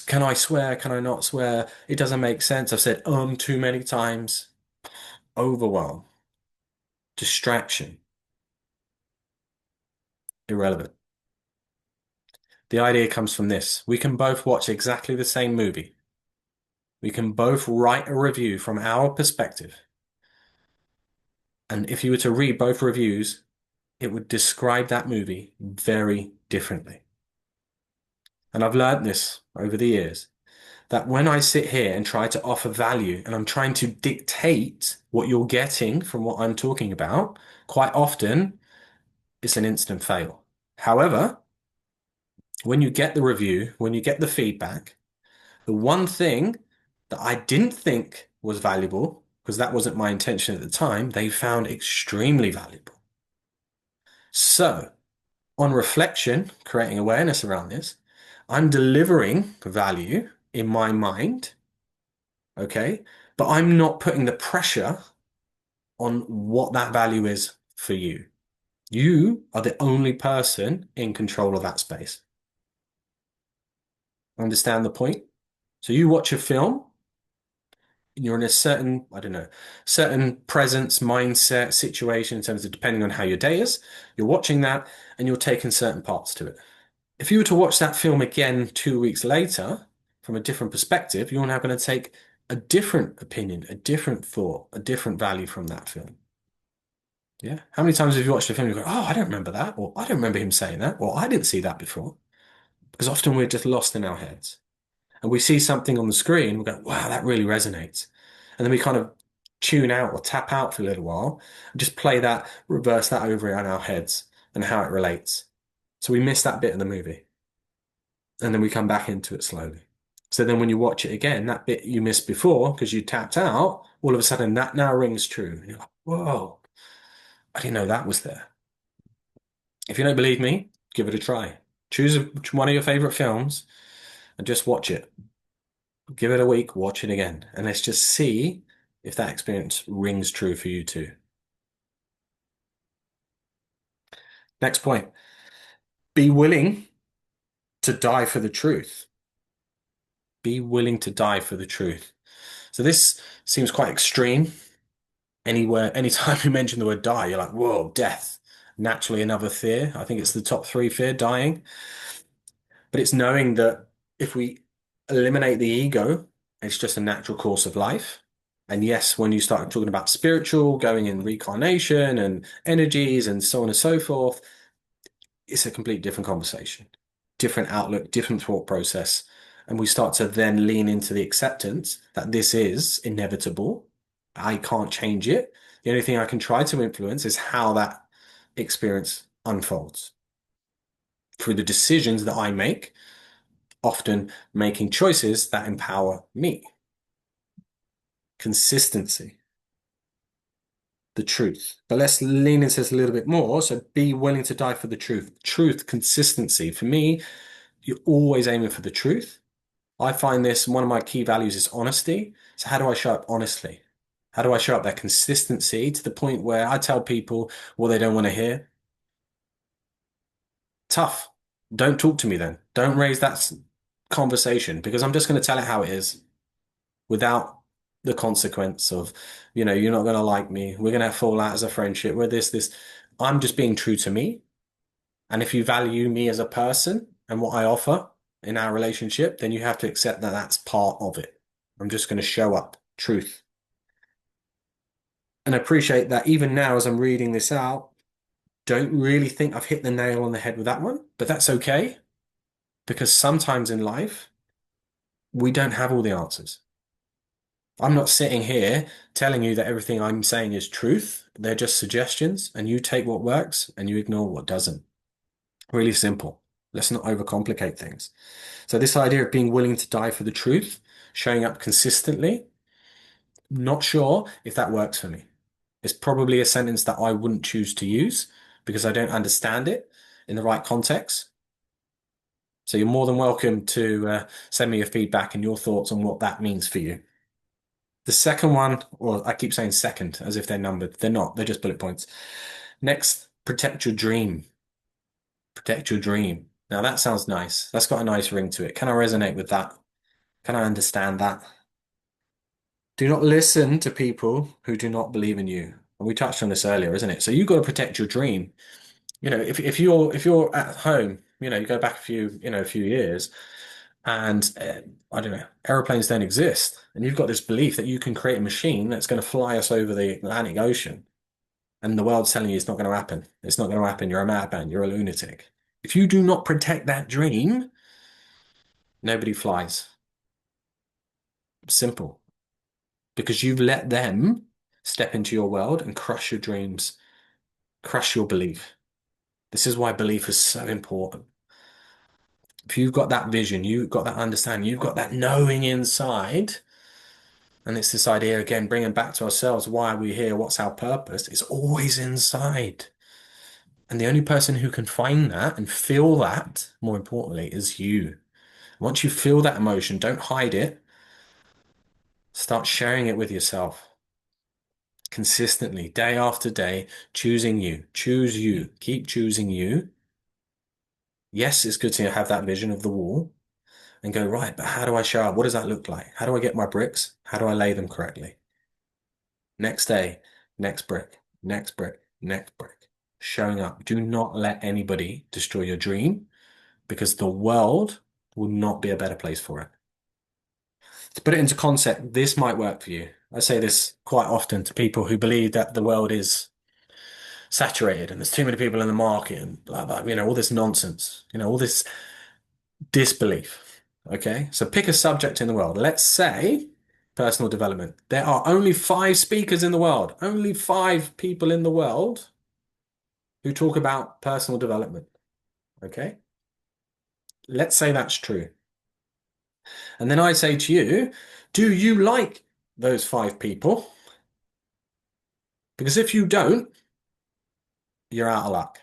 can I swear? Can I not swear? It doesn't make sense. I've said too many times. Overwhelm, distraction, irrelevant. The idea comes from this. We can both watch exactly the same movie. We can both write a review from our perspective. And if you were to read both reviews, it would describe that movie very differently. And I've learned this over the years that when I sit here and try to offer value and I'm trying to dictate what you're getting from what I'm talking about, quite often it's an instant fail. However, when you get the review, when you get the feedback, the one thing that I didn't think was valuable, because that wasn't my intention at the time, they found extremely valuable. So, on reflection, creating awareness around this, I'm delivering value in my mind, okay? But I'm not putting the pressure on what that value is for you. You are the only person in control of that space. Understand the point? So you watch a film, you're in a certain, I don't know, certain presence, mindset, situation in terms of depending on how your day is. You're watching that and you're taking certain parts to it. If you were to watch that film again 2 weeks later from a different perspective, you're now going to take a different opinion, a different thought, a different value from that film. Yeah. How many times have you watched a film and you go, oh, I don't remember that, or I don't remember him saying that, or I didn't see that before? Because often we're just lost in our heads. And we see something on the screen, we go, wow, that really resonates. And then we kind of tune out or tap out for a little while and just play that, reverse that over in our heads and how it relates. So we miss that bit of the movie. And then we come back into it slowly. So then when you watch it again, that bit you missed before because you tapped out, all of a sudden that now rings true. And you're like, whoa, I didn't know that was there. If you don't believe me, give it a try. Choose one of your favorite films and just watch it. Give it a week, watch it again, and let's just see if that experience rings true for you too. Next point, be willing to die for the truth. Be willing to die for the truth. So this seems quite extreme. Anywhere, anytime you mention the word die, you're like, whoa, death. Naturally, another fear. I think it's the top three fear, dying. But it's knowing that if we eliminate the ego, it's just a natural course of life. And yes, when you start talking about spiritual, going in reincarnation and energies and so on and so forth, it's a complete different conversation, different outlook, different thought process. And we start to then lean into the acceptance that this is inevitable. I can't change it. The only thing I can try to influence is how that experience unfolds through the decisions that I make, often making choices that empower me. Consistency, the truth. But let's lean into this a little bit more. So be willing to die for the truth. Truth, consistency. For me, you're always aiming for the truth. I find this one of my key values is honesty. So how do I show up honestly? How do I show up that consistency to the point where I tell people what they don't want to hear? Tough. Don't talk to me then. Don't raise that conversation because I'm just going to tell it how it is without the consequence of, you're not going to like me. We're going to fall out as a friendship. We're this. I'm just being true to me. And if you value me as a person and what I offer in our relationship, then you have to accept that that's part of it. I'm just going to show up, truth. And I appreciate that even now, as I'm reading this out, don't really think I've hit the nail on the head with that one, but that's okay because sometimes in life, we don't have all the answers. I'm not sitting here telling you that everything I'm saying is truth. They're just suggestions, and you take what works and you ignore what doesn't. Really simple. Let's not overcomplicate things. So, this idea of being willing to die for the truth, showing up consistently, not sure if that works for me. It's probably a sentence that I wouldn't choose to use because I don't understand it in the right context. So, you're more than welcome to send me your feedback and your thoughts on what that means for you. The second one, or I keep saying second as if they're numbered. They're not, they're just bullet points. Next, protect your dream. Protect your dream. Now that sounds nice. That's got a nice ring to it. Can I resonate with that? Can I understand that? Do not listen to people who do not believe in you. And we touched on this earlier, isn't it? So you've got to protect your dream. If you're at home, you go back a few years, and I don't know, aeroplanes don't exist, and you've got this belief that you can create a machine that's going to fly us over the Atlantic Ocean, and the world's telling you it's not going to happen. It's not going to happen. You're a madman. You're a lunatic. If you do not protect that dream, nobody flies. Simple. Because you've let them step into your world and crush your dreams, crush your belief. This is why belief is so important. If you've got that vision, you've got that understanding, you've got that knowing inside, And it's this idea again, bringing back to ourselves, why are we here? What's our purpose? It's always inside. And the only person who can find that and feel that, more importantly, is you. Once you feel that emotion, don't hide it. Start sharing it with yourself consistently, day after day, choosing you. Choose you. Keep choosing you. Yes, it's good to have that vision of the wall and go, right, but how do I show up? What does that look like? How do I get my bricks? How do I lay them correctly? Next day, next brick, next brick, next brick. Showing up. Do not let anybody destroy your dream because the world will not be a better place for it. To put it into concept, this might work for you. I say this quite often to people who believe that the world is saturated and there's too many people in the market and blah, blah, all this nonsense, all this disbelief. Okay. So pick a subject in the world. Let's say personal development. There are only five speakers in the world, only five people in the world who talk about personal development. Okay. Let's say that's true. And then I say to you, do you like those five people? Because if you don't, you're out of luck.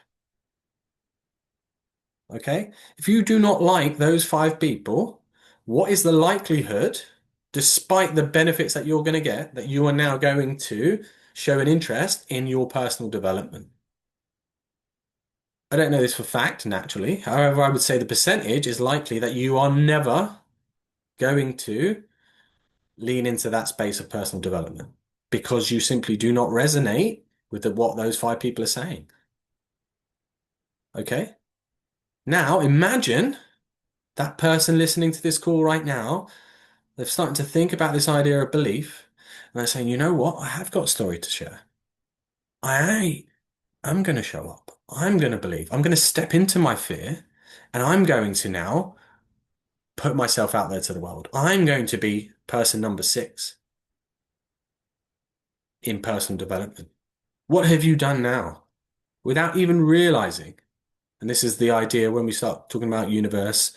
Okay? If you do not like those five people, what is the likelihood, despite the benefits that you're going to get, that you are now going to show an interest in your personal development? I don't know this for fact, naturally. However, I would say the percentage is likely that you are never going to lean into that space of personal development because you simply do not resonate with what those five people are saying. Okay? Now, imagine that person listening to this call right now, they're starting to think about this idea of belief, and they're saying, you know what? I have got a story to share. I am going to show up. I'm going to believe. I'm going to step into my fear, and I'm going to now put myself out there to the world. I'm going to be person number six in personal development. What have you done now without even realizing? And this is the idea when we start talking about universe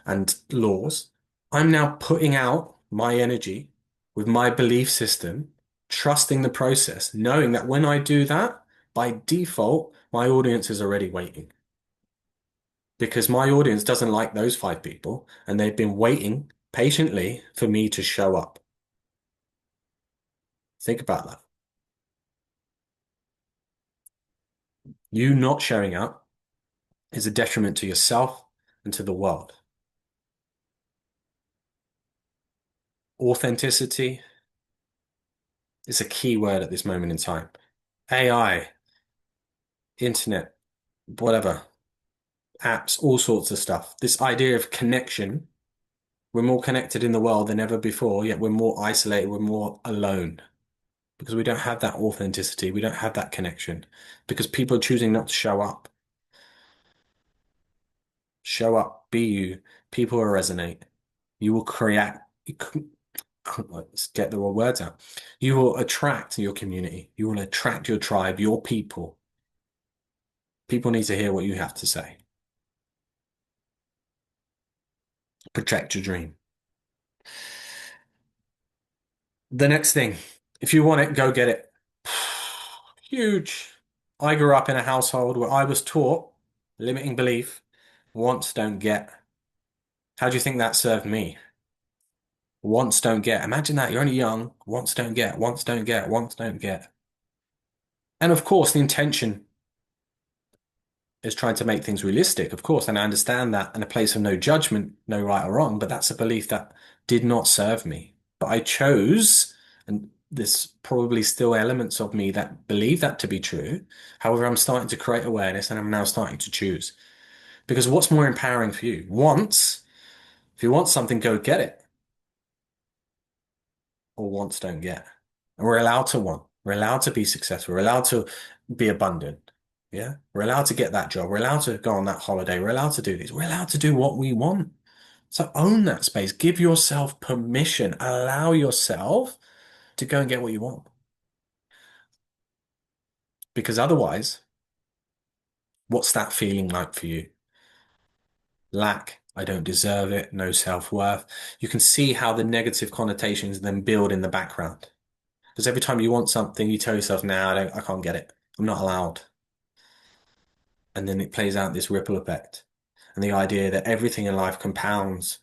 and laws. I'm now putting out my energy with my belief system, trusting the process, knowing that when I do that, by default, my audience is already waiting. Because my audience doesn't like those five people, and they've been waiting patiently for me to show up. Think about that. You not showing up is a detriment to yourself and to the world. Authenticity is a key word at this moment in time. AI, internet, whatever, apps, all sorts of stuff. This idea of connection, we're more connected in the world than ever before, yet we're more isolated, we're more alone because we don't have that authenticity, we don't have that connection because people are choosing not to show up. Show up, be you. People will resonate. You will create, let's get the raw words out. You will attract your community. You will attract your tribe, your people. People need to hear what you have to say. Protect your dream. The next thing, if you want it, go get it. Huge. I grew up in a household where I was taught limiting belief, wants don't get. How do you think that served me? Wants don't get. Imagine that you're only young. Wants don't get. Wants don't get. Wants don't get. And of course, the intention is trying to make things realistic, of course, and I understand that in a place of no judgment, no right or wrong, but that's a belief that did not serve me. But I chose, and there's probably still elements of me that believe that to be true. However, I'm starting to create awareness and I'm now starting to choose. Because what's more empowering for you? If you want something, go get it. Or wants don't get. And we're allowed to want. We're allowed to be successful. We're allowed to be abundant. Yeah. We're allowed to get that job. We're allowed to go on that holiday. We're allowed to do these. We're allowed to do what we want. So own that space. Give yourself permission. Allow yourself to go and get what you want. Because otherwise, what's that feeling like for you? Lack, I don't deserve it, no self-worth. You can see how the negative connotations then build in the background. Because every time you want something, you tell yourself, "Nah, I can't get it. I'm not allowed." And then it plays out this ripple effect. And the idea that everything in life compounds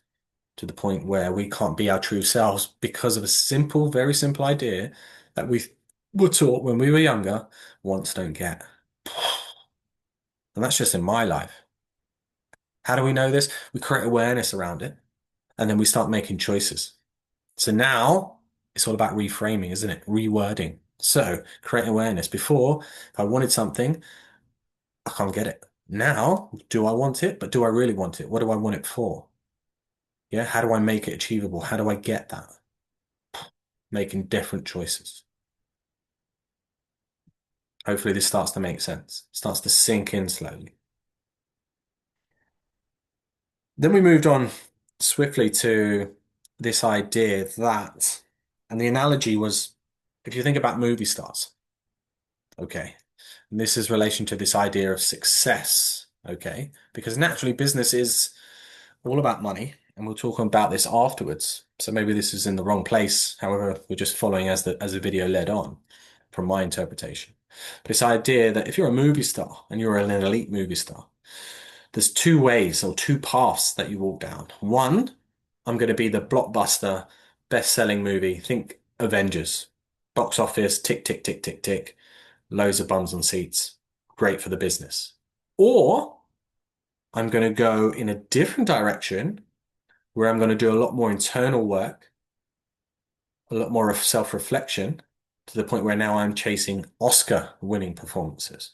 to the point where we can't be our true selves because of a simple, very simple idea that we were taught when we were younger, wants don't get. And that's just in my life. How do we know this? We create awareness around it, and then we start making choices. So now it's all about reframing, isn't it? Rewording. So create awareness. Before, if I wanted something, I can't get it. Now, do I want it? But do I really want it? What do I want it for? Yeah, how do I make it achievable? How do I get that? Making different choices. Hopefully this starts to make sense, starts to sink in slowly. Then we moved on swiftly to this idea that, and the analogy was, if you think about movie stars, okay, and this is relation to this idea of success, okay, because naturally business is all about money, and we'll talk about this afterwards. So maybe this is in the wrong place. However, we're just following as the video led on from my interpretation. But this idea that if you're a movie star and you're an elite movie star, there's two ways or two paths that you walk down. One, I'm going to be the blockbuster, best-selling movie. Think Avengers. Box office, tick, tick, tick, tick, tick. Loads of bums on seats. Great for the business. Or I'm going to go in a different direction where I'm going to do a lot more internal work, a lot more of self-reflection to the point where now I'm chasing Oscar-winning performances.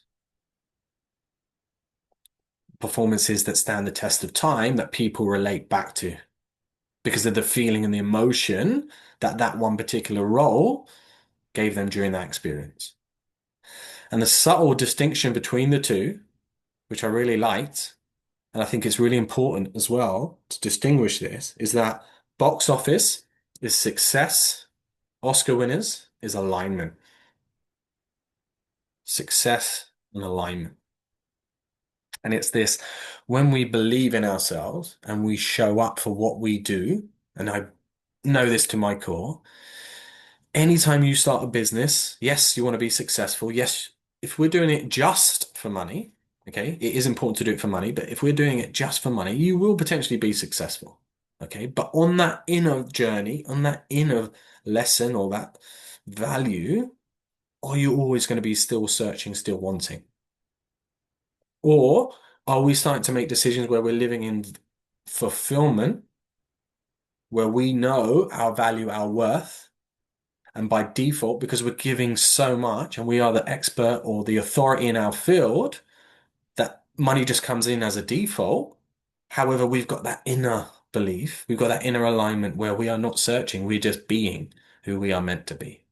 Performances that stand the test of time that people relate back to because of the feeling and the emotion that that one particular role gave them during that experience. And the subtle distinction between the two, which I really liked, and I think it's really important as well to distinguish this, is that box office is success, Oscar winners is alignment. Success and alignment. And it's this when we believe in ourselves and we show up for what we do, and I know this to my core, anytime you start a business, yes, you want to be successful. Yes, if we're doing it just for money, okay, it is important to do it for money, but if we're doing it just for money, you will potentially be successful. Okay, but on that inner journey, on that inner lesson or that value, are you always going to be still searching, still wanting? Or are we starting to make decisions where we're living in fulfillment, where we know our value, our worth, and by default, because we're giving so much and we are the expert or the authority in our field, that money just comes in as a default. However, we've got that inner belief, we've got that inner alignment where we are not searching, we're just being who we are meant to be.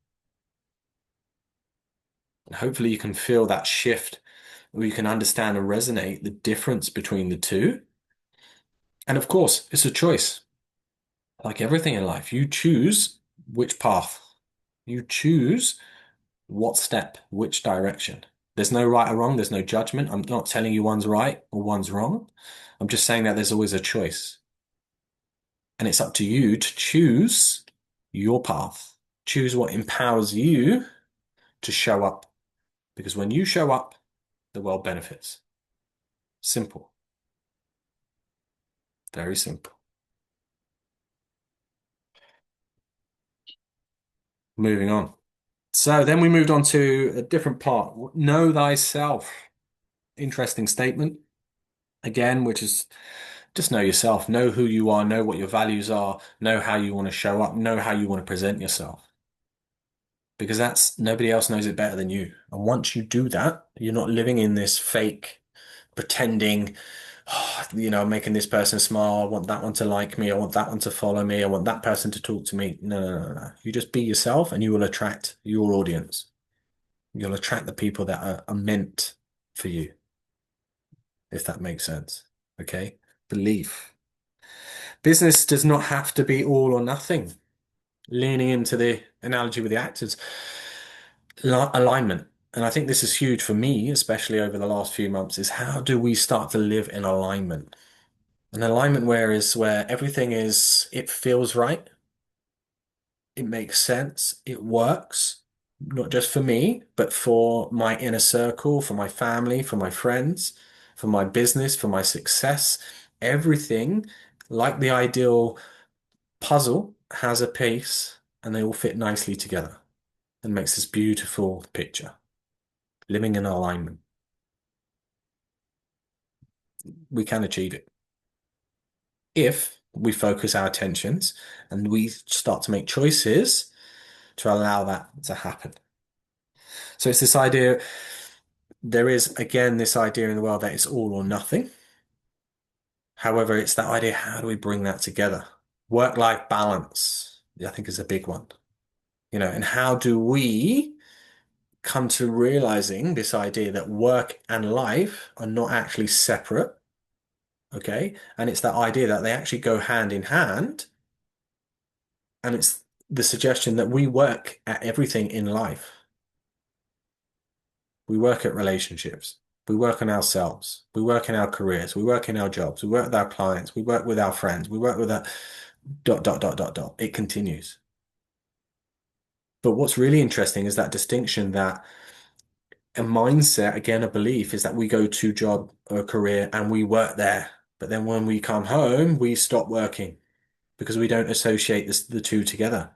And hopefully you can feel that shift, or you can understand and resonate the difference between the two. And of course, it's a choice. Like everything in life, you choose which path. You choose what step, which direction. There's no right or wrong. There's no judgment. I'm not telling you one's right or one's wrong. I'm just saying that there's always a choice. And it's up to you to choose your path. Choose what empowers you to show up. Because when you show up, the world benefits. Simple. Very simple. Moving on. So then we moved on to a different part. Know thyself. Interesting statement. Again, which is just know yourself, know who you are, know what your values are, know how you want to show up, know how you want to present yourself. Because that's nobody else knows it better than you. And once you do that, you're not living in this fake pretending, oh, making this person smile. I want that one to like me. I want that one to follow me. I want that person to talk to me. No, no, no, no. You just be yourself and you will attract your audience. You'll attract the people that are meant for you, if that makes sense. Okay? Belief. Business does not have to be all or nothing. Leaning into the analogy with the actors, alignment. And I think this is huge for me, especially over the last few months, is how do we start to live in alignment? An alignment where everything is, it feels right, it makes sense, it works, not just for me, but for my inner circle, for my family, for my friends, for my business, for my success. Everything, like the ideal puzzle, has a piece and they all fit nicely together and makes this beautiful picture. Living in alignment. We can achieve it if we focus our attentions and we start to make choices to allow that to happen. So it's this idea, there is again this idea in the world that it's all or nothing. However, it's that idea, how do we bring that together? Work-life balance, I think, is a big one. And how do we come to realizing this idea that work and life are not actually separate, okay? And it's that idea that they actually go hand in hand, and it's the suggestion that we work at everything in life. We work at relationships. We work on ourselves. We work in our careers. We work in our jobs. We work with our clients. We work with our friends. We work with our dot, dot, dot, dot, dot. It continues. But what's really interesting is that distinction that a mindset, again, a belief, is that we go to job or career and we work there. But then when we come home, we stop working because we don't associate the two together.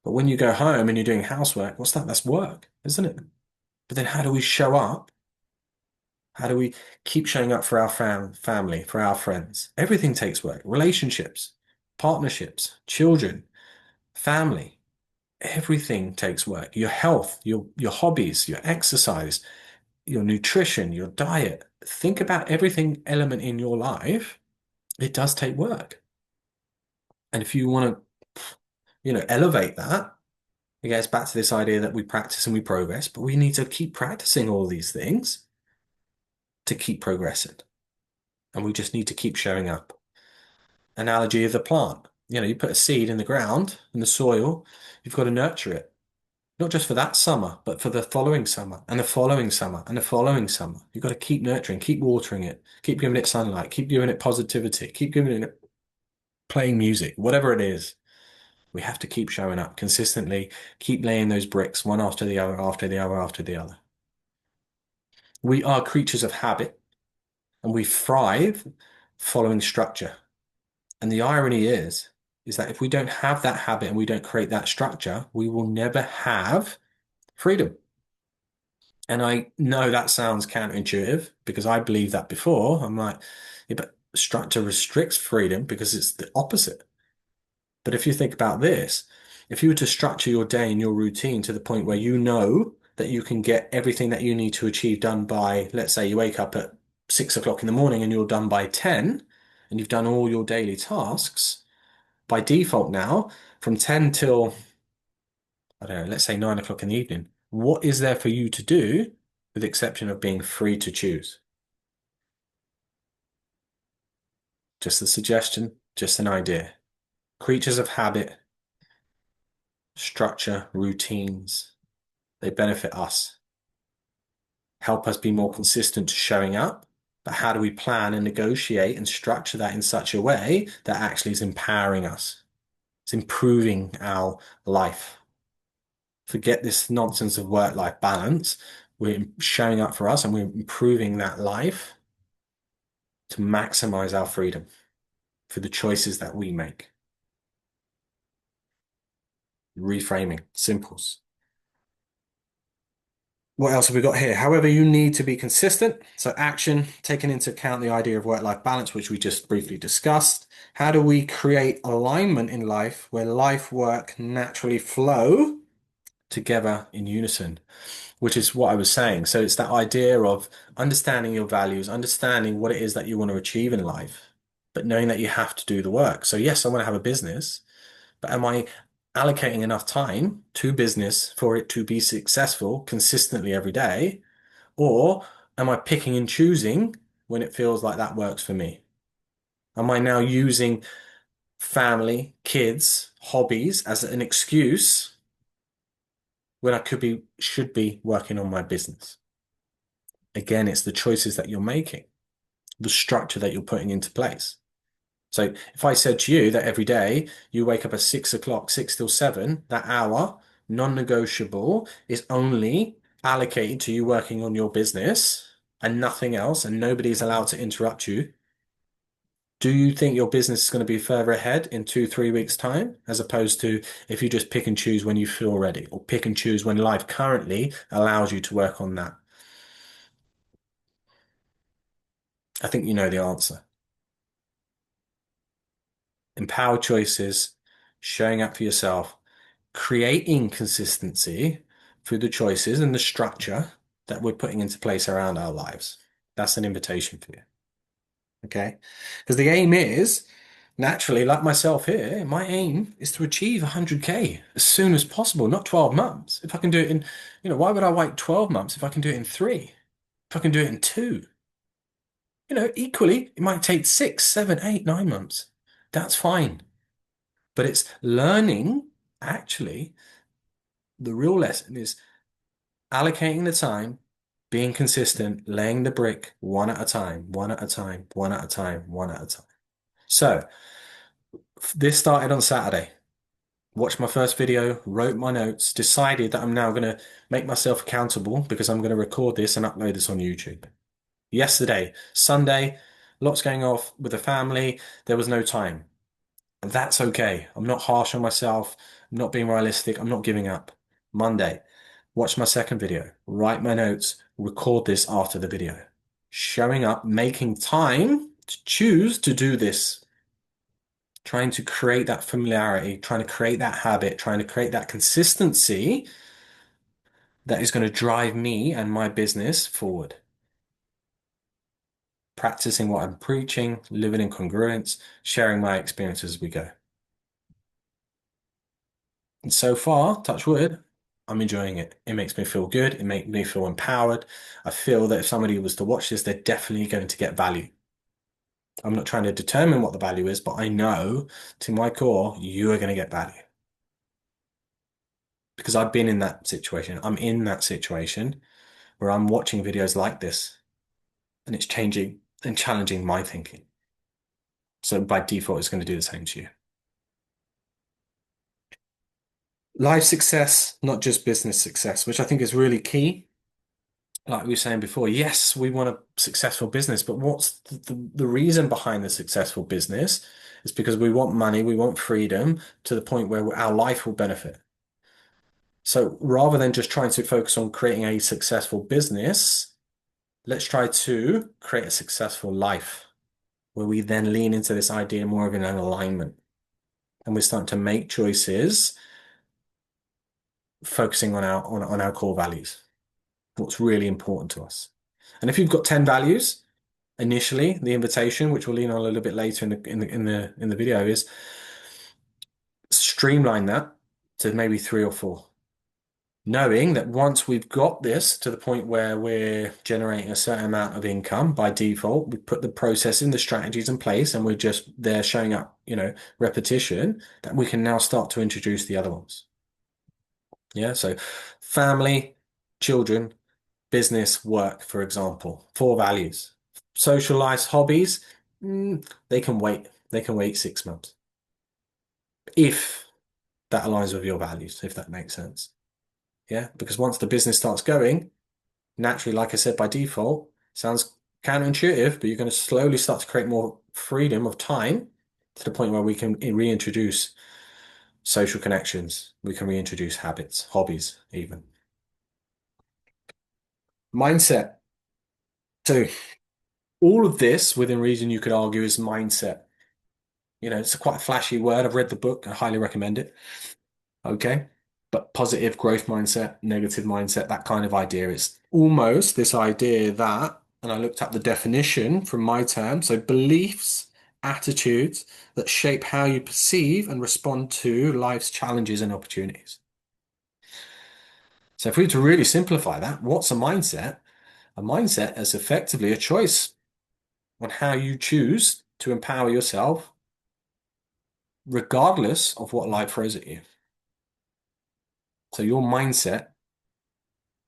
But when you go home and you're doing housework, what's that? That's work, isn't it? But then how do we show up? How do we keep showing up for our family, for our friends? Everything takes work. Relationships, partnerships, children, family. Everything takes work. Your health, your hobbies, your exercise, your nutrition, your diet. Think about everything element in your life. It does take work. And if you want to, elevate that, it gets back to this idea that we practice and we progress, but we need to keep practicing all these things to keep progressing. And we just need to keep showing up. Analogy of the plant. You put a seed in the ground, in the soil, you've got to nurture it. Not just for that summer, but for the following summer and the following summer and the following summer. You've got to keep nurturing, keep watering it, keep giving it sunlight, keep giving it positivity, keep giving it playing music, whatever it is. We have to keep showing up consistently, keep laying those bricks one after the other, after the other, after the other. We are creatures of habit and we thrive following structure. And the irony is that if we don't have that habit and we don't create that structure, we will never have freedom. And I know that sounds counterintuitive because I believed that before. I'm like, yeah, but structure restricts freedom because it's the opposite. But if you think about this, if you were to structure your day and your routine to the point where you know that you can get everything that you need to achieve done by, let's say you wake up at 6 o'clock in the morning and you're done by 10, and you've done all your daily tasks, by default now, from 10 till, I don't know, let's say 9 o'clock in the evening, what is there for you to do with the exception of being free to choose? Just a suggestion, just an idea. Creatures of habit, structure, routines, they benefit us, help us be more consistent to showing up. But how do we plan and negotiate and structure that in such a way that actually is empowering us? It's improving our life. Forget this nonsense of work-life balance. We're showing up for us and we're improving that life to maximize our freedom for the choices that we make. Reframing, simples. What else have we got here? However, you need to be consistent. So action, taking into account the idea of work-life balance, which we just briefly discussed. How do we create alignment in life where life work naturally flow together in unison? Which is what I was saying. So it's that idea of understanding your values, understanding what it is that you want to achieve in life, but knowing that you have to do the work. So yes, I want to have a business, but am I allocating enough time to business for it to be successful consistently every day? Or am I picking and choosing when it feels like that works for me? Am I now using family, kids, hobbies as an excuse when I should be working on my business? Again, it's the choices that you're making, the structure that you're putting into place. So if I said to you that every day you wake up at 6 o'clock, 6 till 7, that hour, non-negotiable, is only allocated to you working on your business and nothing else, and nobody's allowed to interrupt you. Do you think your business is going to be further ahead in 2, 3 weeks' time, as opposed to if you just pick and choose when you feel ready, or pick and choose when life currently allows you to work on that? I think you know the answer. Empowered choices, showing up for yourself, creating consistency through the choices and the structure that we're putting into place around our lives. That's an invitation for you. Okay. Because the aim is naturally, like myself here, my aim is to achieve 100K as soon as possible, not 12 months. If I can do it in, why would I wait 12 months if I can do it in 3? If I can do it in 2? Equally, it might take 6, 7, 8, 9 months. That's fine. But it's learning, actually, the real lesson is allocating the time, being consistent, laying the brick one at a time, one at a time, one at a time, one at a time. So this started on Saturday. Watched my first video, wrote my notes, decided that I'm now going to make myself accountable because I'm going to record this and upload this on YouTube. Yesterday, Sunday, lots going off with the family. There was no time. That's okay. I'm not harsh on myself. I'm not being realistic. I'm not giving up. Monday, watch my second video, write my notes, record this after the video. Showing up, making time to choose to do this, trying to create that familiarity, trying to create that habit, trying to create that consistency that is going to drive me and my business forward. Practicing what I'm preaching, living in congruence, sharing my experiences as we go. And so far, touch wood, I'm enjoying it. It makes me feel good. It makes me feel empowered. I feel that if somebody was to watch this, they're definitely going to get value. I'm not trying to determine what the value is, but I know to my core, you are going to get value. Because I've been in that situation. I'm in that situation where I'm watching videos like this and it's changing and challenging my thinking. So by default, it's going to do the same to you. Life success, not just business success, which I think is really key. Like we were saying before, yes, we want a successful business, but what's the reason behind the successful business? Is because we want money, we want freedom to the point where our life will benefit. So rather than just trying to focus on creating a successful business, let's try to create a successful life where we then lean into this idea more of an alignment. And we're starting to make choices focusing on our core values, what's really important to us. And if you've got 10 values, initially, the invitation, which we'll lean on a little bit later in the video, is streamline that to maybe 3 or 4. Knowing that once we've got this to the point where we're generating a certain amount of income by default, we put the process in, the strategies in place, and we're just there showing up, repetition, that we can now start to introduce the other ones. Yeah, so family, children, business, work, for example, 4 values. Social life, hobbies, they can wait. They can wait 6 months if that aligns with your values, if that makes sense. Yeah, because once the business starts going, naturally, like I said, by default, sounds counterintuitive, but you're going to slowly start to create more freedom of time to the point where we can reintroduce social connections. We can reintroduce habits, hobbies, even. Mindset. So all of this, within reason, you could argue is mindset. It's a quite flashy word. I've read the book. I highly recommend it. Okay. But positive growth mindset, negative mindset, that kind of idea is almost this idea that, and I looked up the definition from my term, so beliefs, attitudes that shape how you perceive and respond to life's challenges and opportunities. So if we were to really simplify that, what's a mindset? A mindset is effectively a choice on how you choose to empower yourself regardless of what life throws at you. So your mindset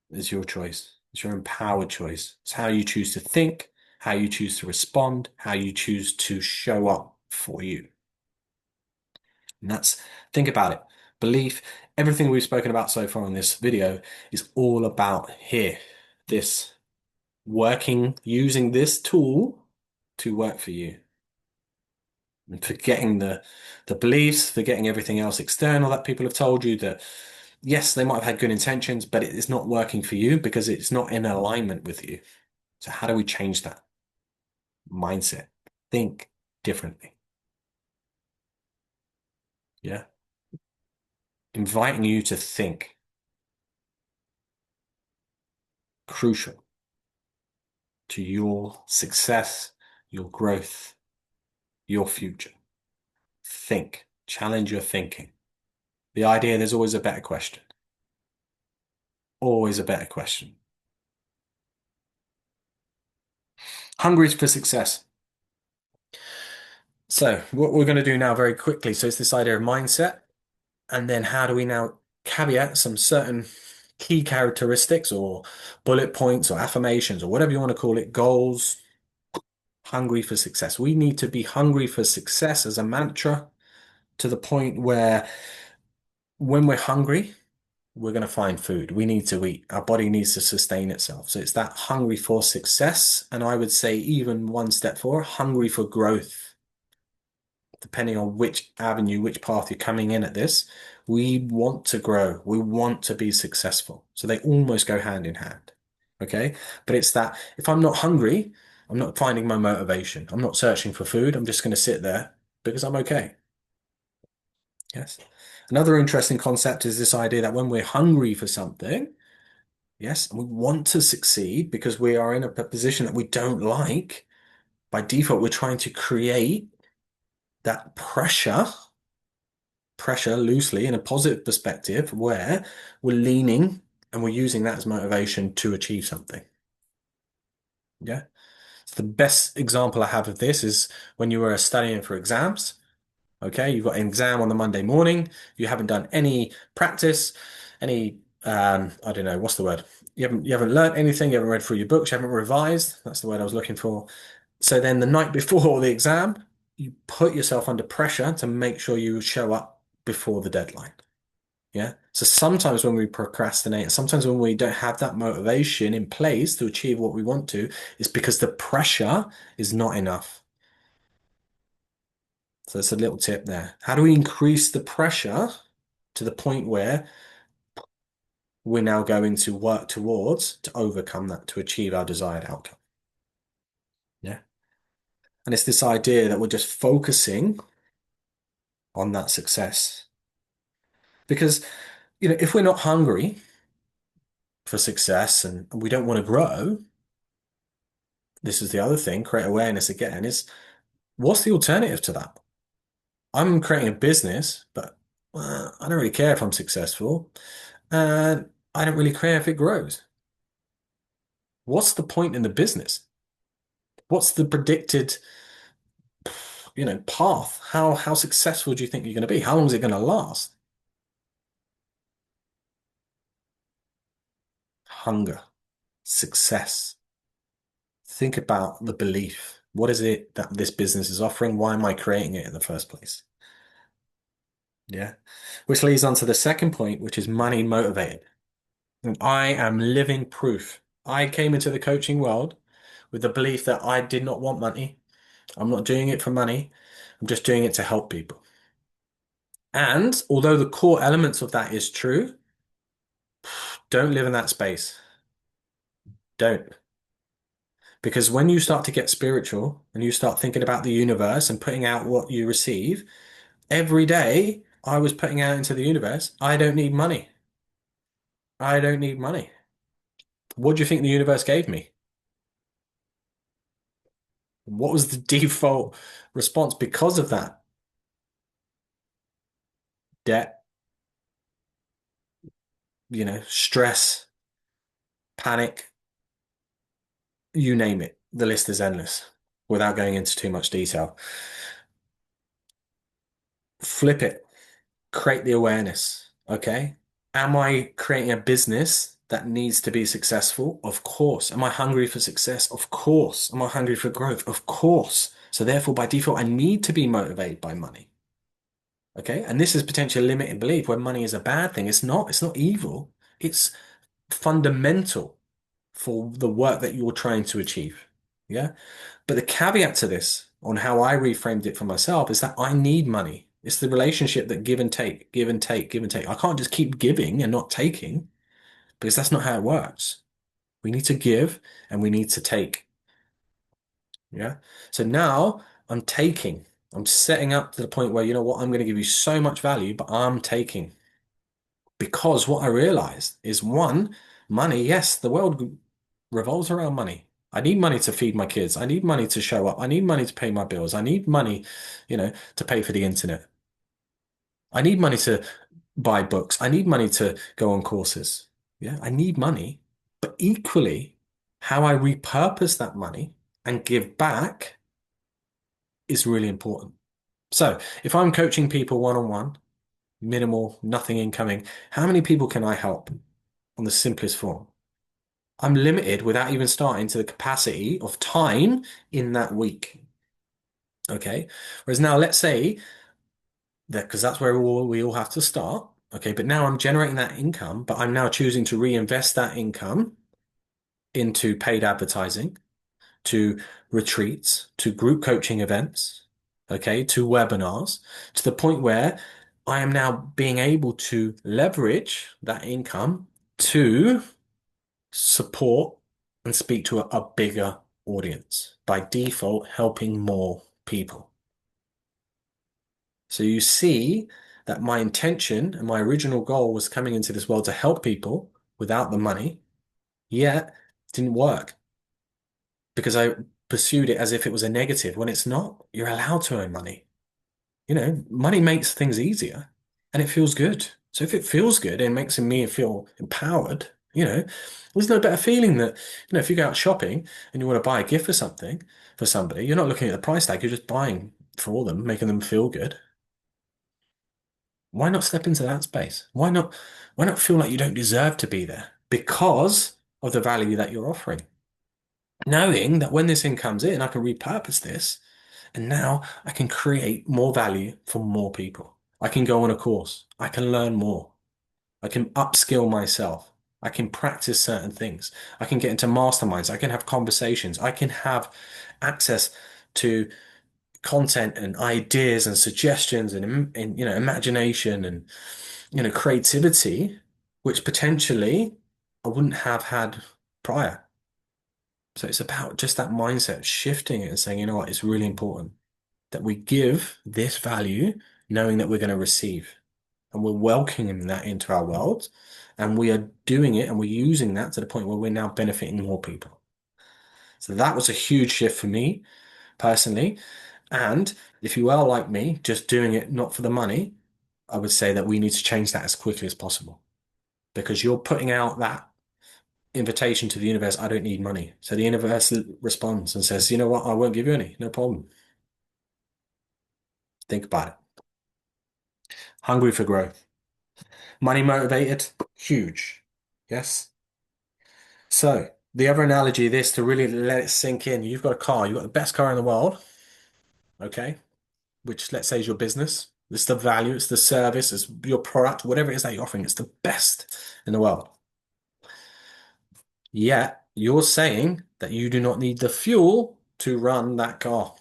is your choice. It's your empowered choice. It's how you choose to think, how you choose to respond, how you choose to show up for you. And that's, think about it. Belief, everything we've spoken about so far in this video is all about here. This working, using this tool to work for you. And forgetting the beliefs, forgetting everything else external that people have told you that yes, they might have had good intentions, but it is not working for you because it's not in alignment with you. So how do we change that mindset? Think differently. Yeah. Inviting you to think. Crucial to your success, your growth, your future. Think. Challenge your thinking. The idea there's always a better question. Always a better question. Hungry for success. So what we're going to do now very quickly. So it's this idea of mindset. And then how do we now caveat some certain key characteristics or bullet points or affirmations or whatever you want to call it, goals, hungry for success. We need to be hungry for success as a mantra to the point where when we're hungry, we're going to find food. We need to eat. Our body needs to sustain itself. So it's that hungry for success. And I would say even one step forward, hungry for growth. Depending on which avenue, which path you're coming in at this, we want to grow. We want to be successful. So they almost go hand in hand. Okay. But it's that if I'm not hungry, I'm not finding my motivation. I'm not searching for food. I'm just going to sit there because I'm okay. Yes. Another interesting concept is this idea that when we're hungry for something, yes, and we want to succeed because we are in a position that we don't like, by default, we're trying to create that pressure loosely in a positive perspective where we're leaning and we're using that as motivation to achieve something. Yeah. So the best example I have of this is when you were studying for exams. Okay, you've got an exam on the Monday morning. You haven't done any practice, any I don't know, what's the word? You haven't learned anything, you haven't read through your books, you haven't revised. That's the word I was looking for. So then the night before the exam, you put yourself under pressure to make sure you show up before the deadline. Yeah. So sometimes when we procrastinate, sometimes when we don't have that motivation in place to achieve what we want to, it's because the pressure is not enough. So that's a little tip there. How do we increase the pressure to the point where we're now going to work towards to overcome that, to achieve our desired outcome? Yeah. And it's this idea that we're just focusing on that success. Because, if we're not hungry for success and we don't want to grow, this is the other thing, create awareness again, is what's the alternative to that? I'm creating a business, but I don't really care if I'm successful, and I don't really care if it grows. What's the point in the business? What's the predicted, path? How successful do you think you're going to be? How long is it going to last? Hunger, success. Think about the belief. What is it that this business is offering? Why am I creating it in the first place? Yeah. Which leads on to the second point, which is money motivated. And I am living proof. I came into the coaching world with the belief that I did not want money. I'm not doing it for money. I'm just doing it to help people. And although the core elements of that is true, don't live in that space. Don't. Because when you start to get spiritual and you start thinking about the universe and putting out what you receive, every day I was putting out into the universe, I don't need money. I don't need money. What do you think the universe gave me? What was the default response because of that? Debt, stress, panic, you name it. The list is endless without going into too much detail. Flip it, create the awareness. Okay. Am I creating a business that needs to be successful? Of course. Am I hungry for success? Of course. Am I hungry for growth? Of course. So therefore, by default, I need to be motivated by money. Okay. And this is potentially a limiting belief where money is a bad thing. It's not. It's not evil. It's fundamental for the work that you're trying to achieve. Yeah. But the caveat to this on how I reframed it for myself is that I need money. It's the relationship that give and take, give and take, give and take. I can't just keep giving and not taking because that's not how it works. We need to give and we need to take. Yeah. So now I'm taking. I'm setting up to the point where, you know what, I'm going to give you so much value, but I'm taking. Because what I realized is one, money, yes, the world revolves around money. I need money to feed my kids. I need money to show up. I need money to pay my bills. I need money, to pay for the internet. I need money to buy books. I need money to go on courses. Yeah, I need money. But equally, how I repurpose that money and give back is really important. So if I'm coaching people one-on-one, minimal, nothing incoming, how many people can I help on the simplest form? I'm limited without even starting to the capacity of time in that week. Okay. Whereas now, let's say that because that's where we all have to start. Okay. But now I'm generating that income, but I'm now choosing to reinvest that income into paid advertising, to retreats, to group coaching events, okay, to webinars, to the point where I am now being able to leverage that income to support and speak to a bigger audience, by default, helping more people. So you see that my intention and my original goal was coming into this world to help people without the money, yet it didn't work because I pursued it as if it was a negative when it's not. You're allowed to earn money. Money makes things easier and it feels good. So if it feels good and makes me feel empowered, there's no better feeling that, if you go out shopping and you want to buy a gift for something for somebody, you're not looking at the price tag, you're just buying for them, making them feel good. Why not step into that space? Why not feel like you don't deserve to be there because of the value that you're offering? Knowing that when this thing comes in, I can repurpose this and now I can create more value for more people. I can go on a course. I can learn more. I can upskill myself. I can practice certain things. I can get into masterminds. I can have conversations. I can have access to content and ideas and suggestions and imagination and creativity, which potentially I wouldn't have had prior. So it's about just that mindset, shifting it and saying, you know what, it's really important that we give this value, knowing that we're going to receive. And we're welcoming that into our world. And we are doing it and we're using that to the point where we're now benefiting more people. So that was a huge shift for me personally. And if you are like me, just doing it not for the money, I would say that we need to change that as quickly as possible because you're putting out that invitation to the universe, I don't need money. So the universe responds and says, you know what, I won't give you any, no problem. Think about it. Hungry for growth. Money motivated, huge. Yes. So the other analogy of this to really let it sink in, you've got a car, you've got the best car in the world, okay, which let's say is your business. It's the value, it's the service, it's your product, whatever it is that you're offering, it's the best in the world. Yet you're saying that you do not need the fuel to run that car.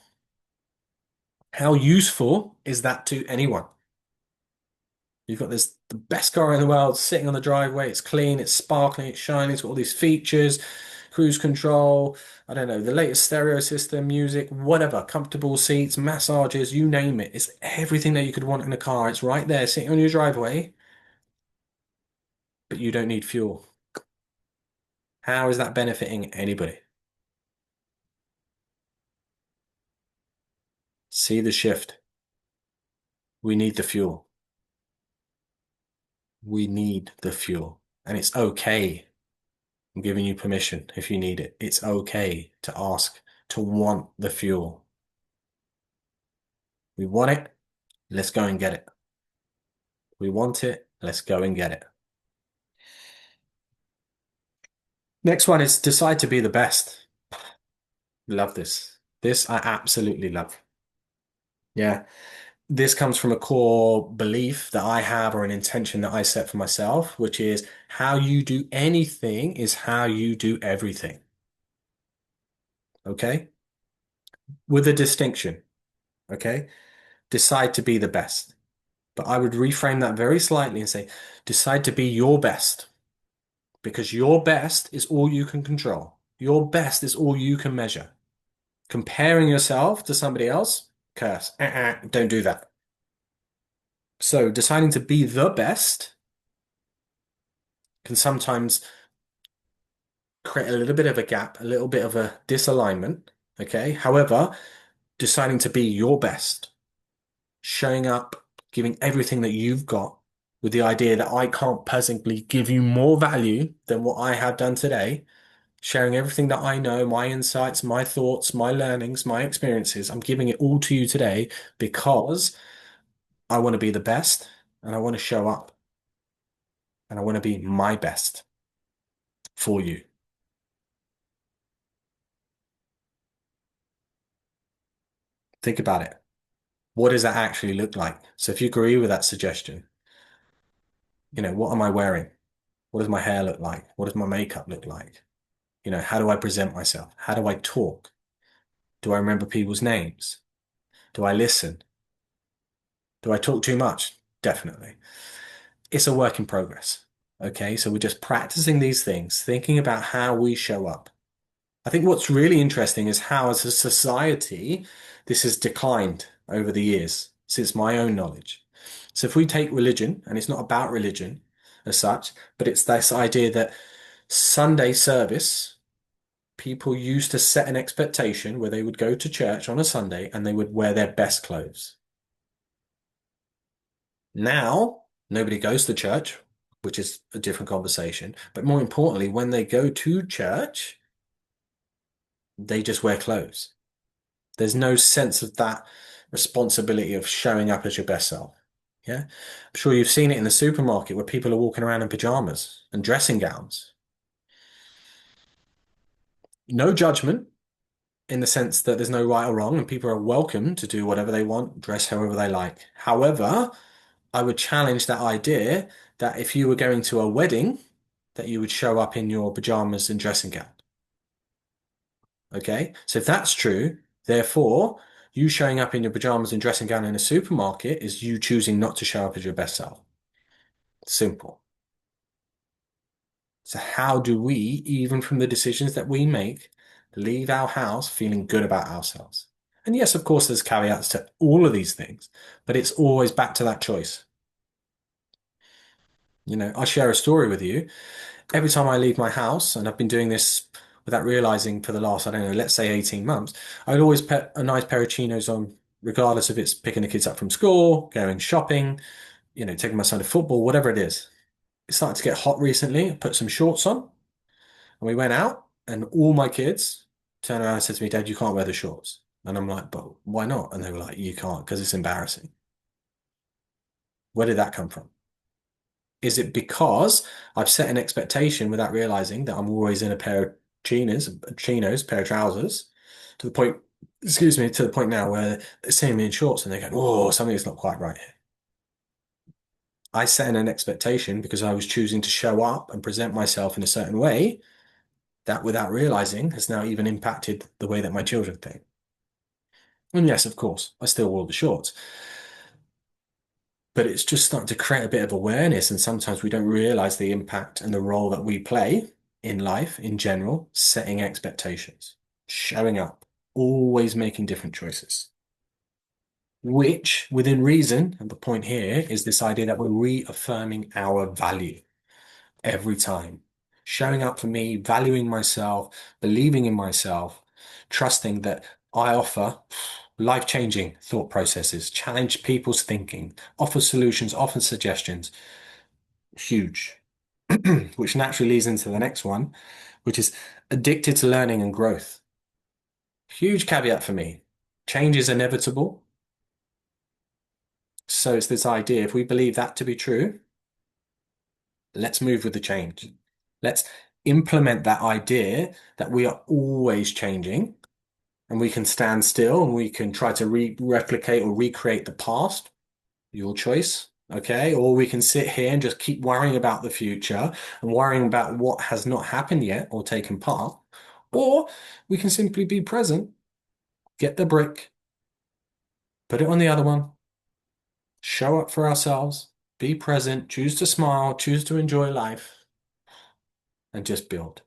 How useful is that to anyone? You've got this the best car in the world sitting on the driveway. It's clean, it's sparkling, it's shiny, it's got all these features, cruise control, I don't know, the latest stereo system, music, whatever, comfortable seats, massages, you name it. It's everything that you could want in a car. It's right there sitting on your driveway, but you don't need fuel. How is that benefiting anybody? See the shift. We need the fuel. We need the fuel. And it's okay. I'm giving you permission if you need it. It's okay to ask, to want the fuel. We want it, let's go and get it. We want it, let's go and get it. Next one is decide to be the best. Love this. This I absolutely love. Yeah. This comes from a core belief that I have or an intention that I set for myself, which is how you do anything is how you do everything. Okay? With a distinction. Okay? Decide to be the best. But I would reframe that very slightly and say, decide to be your best because your best is all you can control. Your best is all you can measure. Comparing yourself to somebody else, curse. Don't do that. So deciding to be the best can sometimes create a little bit of a gap, a little bit of a disalignment. Okay. However, deciding to be your best, showing up, giving everything that you've got with the idea that I can't personally give you more value than what I have done today, sharing everything that I know, my insights, my thoughts, my learnings, my experiences. I'm giving it all to you today because I want to be the best and I want to show up and I want to be my best for you. Think about it. What does that actually look like? So if you agree with that suggestion, what am I wearing? What does my hair look like? What does my makeup look like? How do I present myself? How do I talk? Do I remember people's names? Do I listen? Do I talk too much? Definitely. It's a work in progress. Okay, so we're just practicing these things, thinking about how we show up. I think what's really interesting is how, as a society, this has declined over the years, since my own knowledge. So if we take religion, and it's not about religion as such, but it's this idea that Sunday service, people used to set an expectation where they would go to church on a Sunday and they would wear their best clothes. Now, nobody goes to church, which is a different conversation. But more importantly, when they go to church, they just wear clothes. There's no sense of that responsibility of showing up as your best self. Yeah. I'm sure you've seen it in the supermarket where people are walking around in pajamas and dressing gowns. No judgment in the sense that there's no right or wrong, and people are welcome to do whatever they want, dress however they like. However, I would challenge that idea that if you were going to a wedding, that you would show up in your pajamas and dressing gown. Okay? So if that's true, therefore, you showing up in your pajamas and dressing gown in a supermarket is you choosing not to show up as your best self. Simple. So how do we, even from the decisions that we make, leave our house feeling good about ourselves? And yes, of course, there's caveats to all of these things, but it's always back to that choice. I share a story with you. Every time I leave my house, and I've been doing this without realizing for the last, I don't know, let's say 18 months, I'd always put a nice pair of chinos on, regardless if it's picking the kids up from school, going shopping, taking my son to football, whatever it is. It started to get hot recently. I put some shorts on and we went out, and all my kids turned around and said to me, Dad, you can't wear the shorts. And I'm like, but why not? And they were like, you can't because it's embarrassing. Where did that come from? Is it because I've set an expectation without realizing that I'm always in a pair of pair of trousers, to the point, excuse me, to the point now where they're seeing me in shorts and they go, oh, something's not quite right here. I set an expectation because I was choosing to show up and present myself in a certain way that, without realizing, has now even impacted the way that my children think. And yes, of course, I still wore the shorts, but it's just starting to create a bit of awareness. And sometimes we don't realize the impact and the role that we play in life in general, setting expectations, showing up, always making different choices, which within reason, and the point here is this idea that we're reaffirming our value every time. Showing up for me, valuing myself, believing in myself, trusting that I offer life-changing thought processes, challenge people's thinking, offer solutions, offer suggestions. Huge. Which naturally leads into the next one, which is addicted to learning and growth. Huge caveat for me. Change is inevitable. So it's this idea, if we believe that to be true, let's move with the change. Let's implement that idea that we are always changing and we can stand still and we can try to replicate or recreate the past, your choice. Okay. Or we can sit here and just keep worrying about the future and worrying about what has not happened yet or taken part. Or we can simply be present, get the brick, put it on the other one, show up for ourselves, be present, choose to smile, choose to enjoy life, and just build.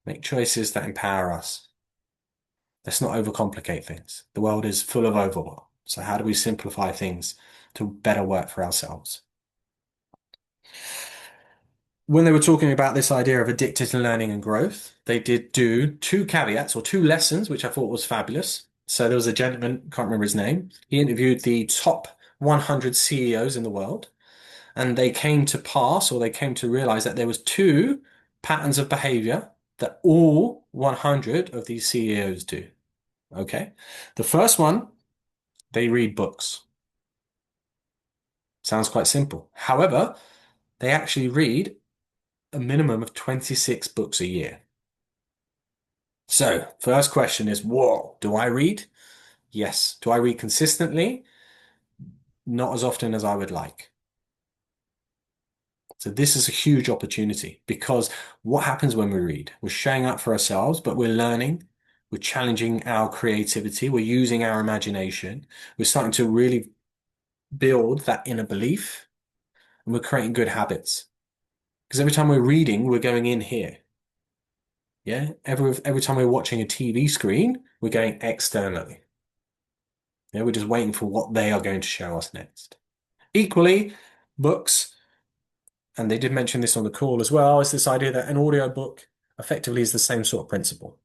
Make choices that empower us. Let's not overcomplicate things. The world is full of overwhelm. So how do we simplify things to better work for ourselves? When they were talking about this idea of addicted learning and growth, they did do two caveats or two lessons, which I thought was fabulous. So there was a gentleman, can't remember his name. He interviewed the top 100 CEOs in the world, and they came to pass, or they came to realize that there was two patterns of behavior that all 100 of these CEOs do. Okay. The first one, they read books. Sounds quite simple. However, they actually read a minimum of 26 books a year. So, first question is, whoa, do I read? Yes. Do I read consistently? Not as often as I would like. So this is a huge opportunity because what happens when we read? We're showing up for ourselves, but we're learning, we're challenging our creativity, we're using our imagination, we're starting to really build that inner belief, and we're creating good habits. Because every time we're reading, we're going in here. Yeah. Every time we're watching a TV screen, we're going externally. Yeah, we're just waiting for what they are going to show us next. Equally, books, and they did mention this on the call as well, is this idea that an audio book effectively is the same sort of principle.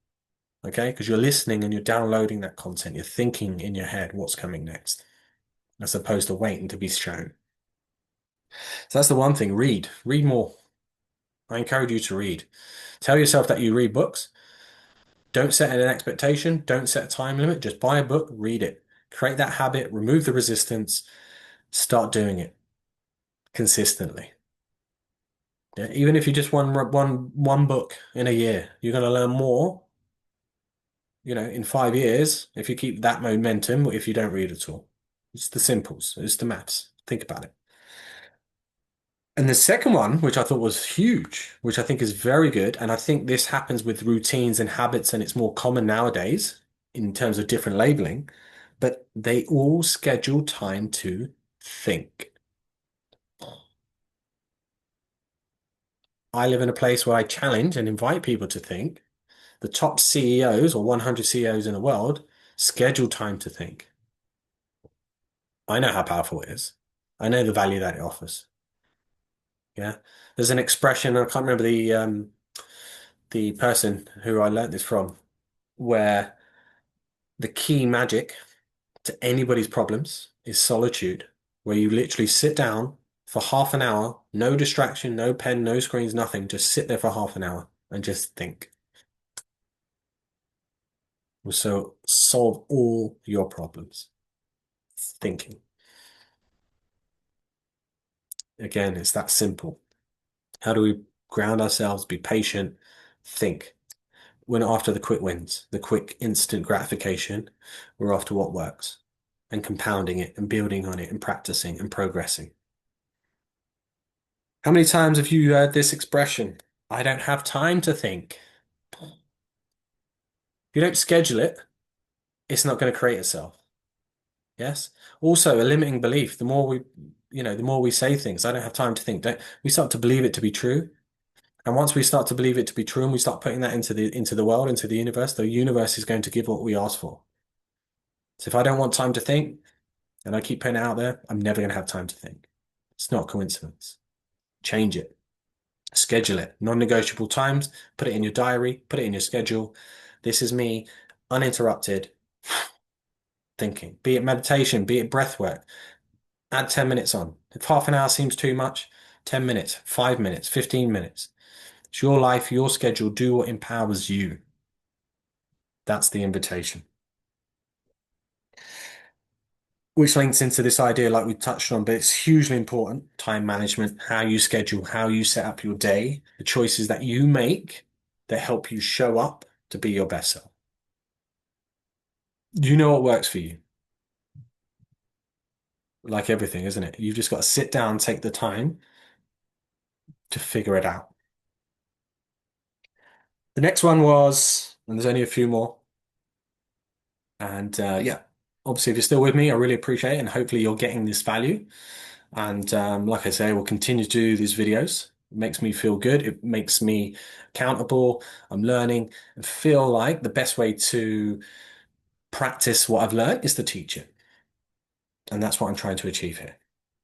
Okay, because you're listening and you're downloading that content, you're thinking in your head what's coming next, as opposed to waiting to be shown. So that's the one thing. Read more. I encourage you to read. Tell yourself that you read books. Don't set an expectation. Don't set a time limit. Just buy a book, read it. Create that habit, remove the resistance, start doing it consistently. Yeah, even if you just one book in a year, you're going to learn more, in 5 years if you keep that momentum, if you don't read at all. It's the simples, it's the maths. Think about it. And the second one, which I thought was huge, which I think is very good, and I think this happens with routines and habits, and it's more common nowadays in terms of different labeling, but they all schedule time to think. I live in a place where I challenge and invite people to think. The top CEOs or 100 CEOs in the world schedule time to think. I know how powerful it is. I know the value that it offers. Yeah. There's an expression, I can't remember the person who I learned this from, where the key magic to anybody's problems is solitude, where you literally sit down for half an hour, no distraction, no pen, no screens, nothing. Just sit there for half an hour and just think. So solve all your problems. Thinking. Again, it's that simple. How do we ground ourselves, be patient, think? We're not after the quick wins, the quick instant gratification. We're after what works and compounding it and building on it and practicing and progressing. How many times have you heard this expression? I don't have time to think. If you don't schedule it, it's not going to create itself. Yes. Also, a limiting belief. The more we say things, I don't have time to think. Don't we start to believe it to be true? And once we start to believe it to be true and we start putting that into the world, into the universe is going to give what we ask for. So if I don't want time to think and I keep putting it out there, I'm never going to have time to think. It's not coincidence. Change it. Schedule it. Non-negotiable times. Put it in your diary. Put it in your schedule. This is me, uninterrupted, thinking. Be it meditation, be it breath work. Add 10 minutes on. If half an hour seems too much, 10 minutes, 5 minutes, 15 minutes. It's your life, your schedule. Do what empowers you. That's the invitation. Which links into this idea, like we touched on, but it's hugely important. Time management, how you schedule, how you set up your day, the choices that you make that help you show up to be your best self. You know what works for you, like everything, isn't it? You've just got to sit down, take the time to figure it out. The next one was, and there's only a few more. And yeah, obviously, if you're still with me, I really appreciate it. And hopefully, you're getting this value. And like I say, we'll continue to do these videos. It makes me feel good. It makes me accountable. I'm learning and feel like the best way to practice what I've learned is to teach it. And that's what I'm trying to achieve here.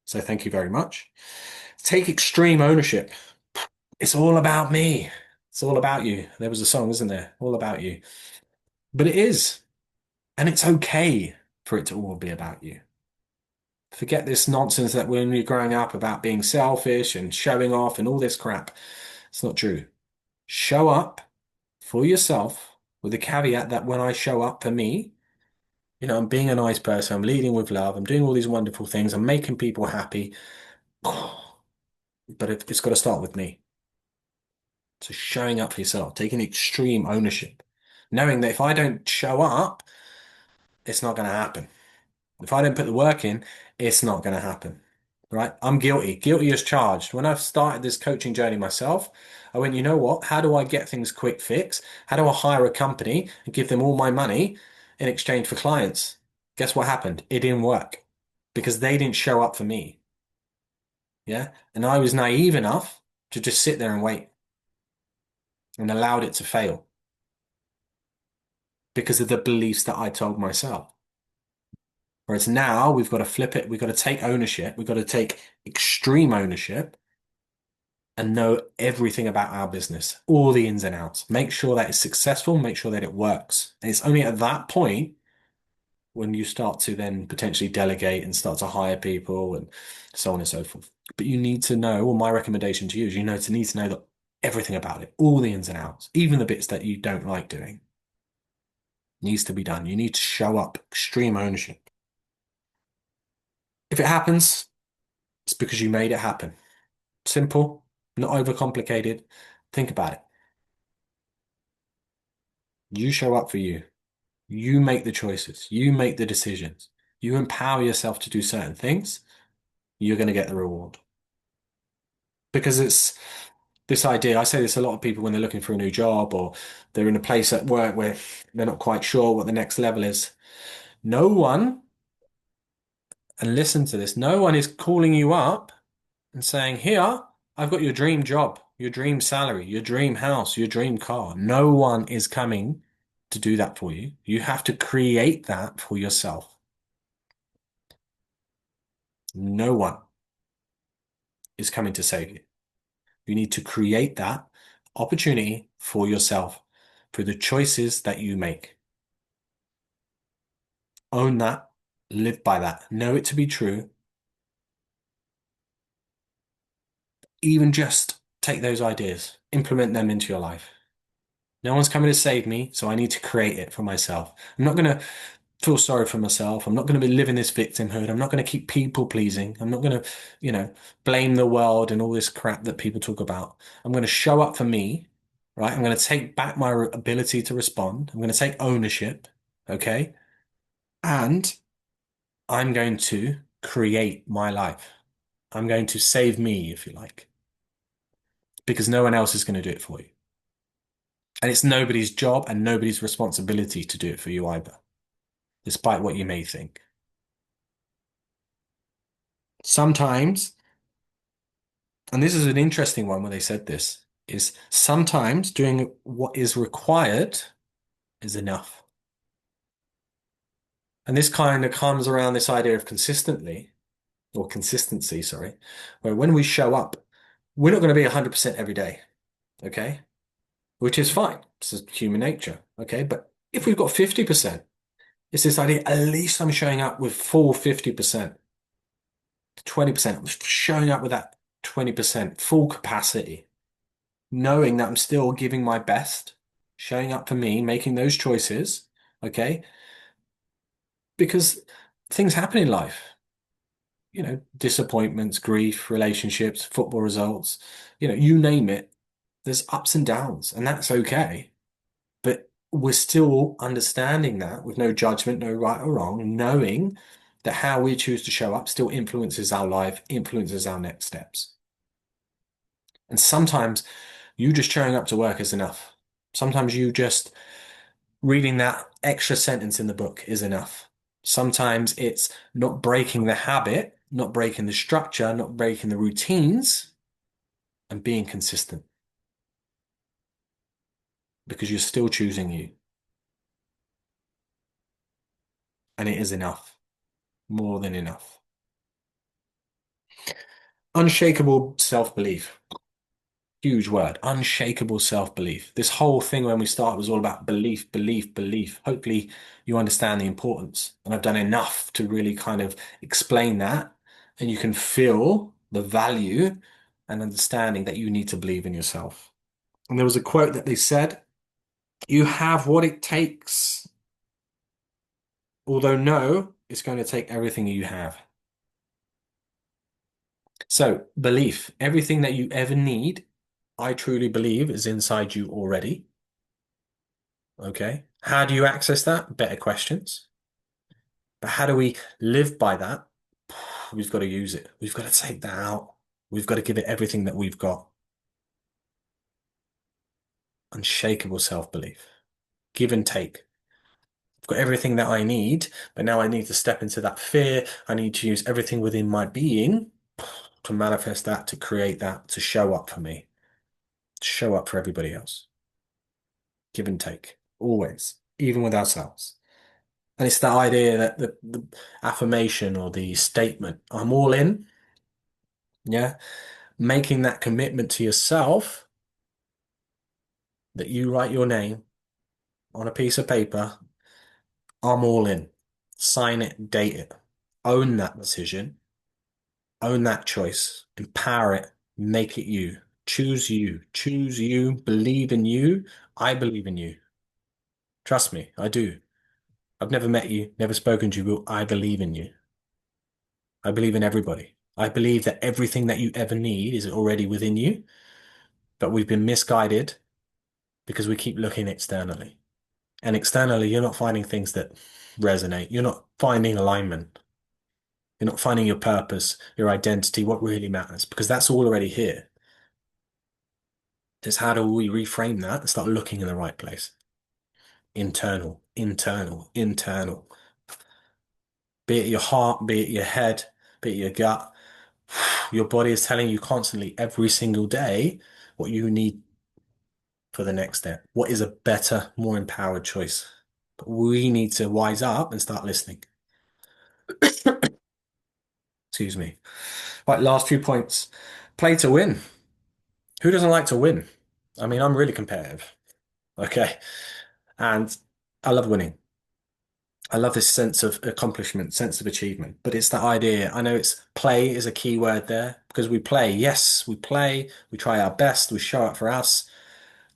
So thank you very much. Take extreme ownership. It's all about me. It's all about you. There was a song, isn't there? All about you. But it is. And it's okay for it to all be about you. Forget this nonsense that when you're growing up about being selfish and showing off and all this crap. It's not true. Show up for yourself with the caveat that when I show up for me, I'm being a nice person, I'm leading with love, I'm doing all these wonderful things, I'm making people happy. But it's got to start with me. So showing up for yourself, taking extreme ownership, knowing that if I don't show up, it's not going to happen. If I don't put the work in, it's not going to happen. Right? I'm guilty. Guilty as charged. When I've started this coaching journey myself, I went, you know what? How do I get things quick fix? How do I hire a company and give them all my money in exchange for clients? Guess what happened? It didn't work because they didn't show up for me. Yeah. And I was naive enough to just sit there and wait and allowed it to fail because of the beliefs that I told myself. Whereas now we've got to flip it. We've got to take ownership. We've got to take extreme ownership and know everything about our business, all the ins and outs. Make sure that it's successful, make sure that it works. And it's only at that point when you start to then potentially delegate and start to hire people and so on and so forth. But you need to know, well, my recommendation to you is need to know that everything about it, all the ins and outs, even the bits that you don't like doing, needs to be done. You need to show up, extreme ownership. If it happens, it's because you made it happen. Simple, not overcomplicated. Think about it. You show up for you. You make the choices. You make the decisions. You empower yourself to do certain things. You're going to get the reward. Because it's this idea. I say this a lot of people when they're looking for a new job or they're in a place at work where they're not quite sure what the next level is. No one, and listen to this, no one is calling you up and saying, here, I've got your dream job, your dream salary, your dream house, your dream car. No one is coming to do that for you. You have to create that for yourself. No one is coming to save you. You need to create that opportunity for yourself through the choices that you make. Own that, live by that, know it to be true. Even just take those ideas, implement them into your life. No one's coming to save me, so I need to create it for myself. I'm not going to feel sorry for myself. I'm not going to be living this victimhood. I'm not going to keep people pleasing. I'm not going to, blame the world and all this crap that people talk about. I'm going to show up for me, right? I'm going to take back my ability to respond. I'm going to take ownership, okay? And I'm going to create my life. I'm going to save me, if you like, because no one else is going to do it for you. And it's nobody's job and nobody's responsibility to do it for you either, despite what you may think. Sometimes, and this is an interesting one when they said this, is sometimes doing what is required is enough. And this kind of comes around this idea of consistency, sorry, where when we show up, we're not going to be 100% every day, okay? Which is fine. It's just human nature, okay? But if we've got 50%, it's this idea, at least I'm showing up with full 50%, 20%, I'm showing up with that 20% full capacity, knowing that I'm still giving my best, showing up for me, making those choices, okay? Because things happen in life, disappointments, grief, relationships, football results, you name it. There's ups and downs, and that's okay. But we're still understanding that with no judgment, no right or wrong, knowing that how we choose to show up still influences our life, influences our next steps. And sometimes you just showing up to work is enough. Sometimes you just reading that extra sentence in the book is enough. Sometimes it's not breaking the habit, not breaking the structure, not breaking the routines, and being consistent because you're still choosing you. And it is enough, more than enough. Unshakable self-belief. Huge word, unshakable self-belief. This whole thing when we started was all about belief, belief, belief. Hopefully you understand the importance. And I've done enough to really kind of explain that. And you can feel the value and understanding that you need to believe in yourself. And there was a quote that they said, you have what it takes, although no, it's going to take everything you have. So belief, everything that you ever need, I truly believe is inside you already. Okay. How do you access that? Better questions. But how do we live by that? We've got to use it. We've got to take that out. We've got to give it everything that we've got. Unshakable self-belief. Give and take. I've got everything that I need, but now I need to step into that fear. I need to use everything within my being to manifest that, to create that, to show up for me, to show up for everybody else. Give and take. Always. Even with ourselves. And it's that idea that the affirmation or the statement, I'm all in, yeah, making that commitment to yourself that you write your name on a piece of paper, I'm all in. Sign it, date it. Own that decision, own that choice, empower it, make it you. Choose you, believe in you. I believe in you. Trust me, I do. I've never met you, never spoken to you, but I believe in you. I believe in everybody. I believe that everything that you ever need is already within you, but we've been misguided because we keep looking externally. And externally, you're not finding things that resonate. You're not finding alignment. You're not finding your purpose, your identity, what really matters, because that's all already here. Just how do we reframe that and start looking in the right place? Internal, internal, internal. Be it your heart, be it your head, be it your gut. Your body is telling you constantly every single day what you need for the next step. What is a better, more empowered choice? But we need to wise up and start listening. Excuse me. Right, last few points. Play to win. Who doesn't like to win? I mean, I'm really competitive. Okay. And I love winning. I love this sense of accomplishment, sense of achievement. But it's that idea. I know it's play is a key word there because we play. Yes, we play. We try our best. We show up for us.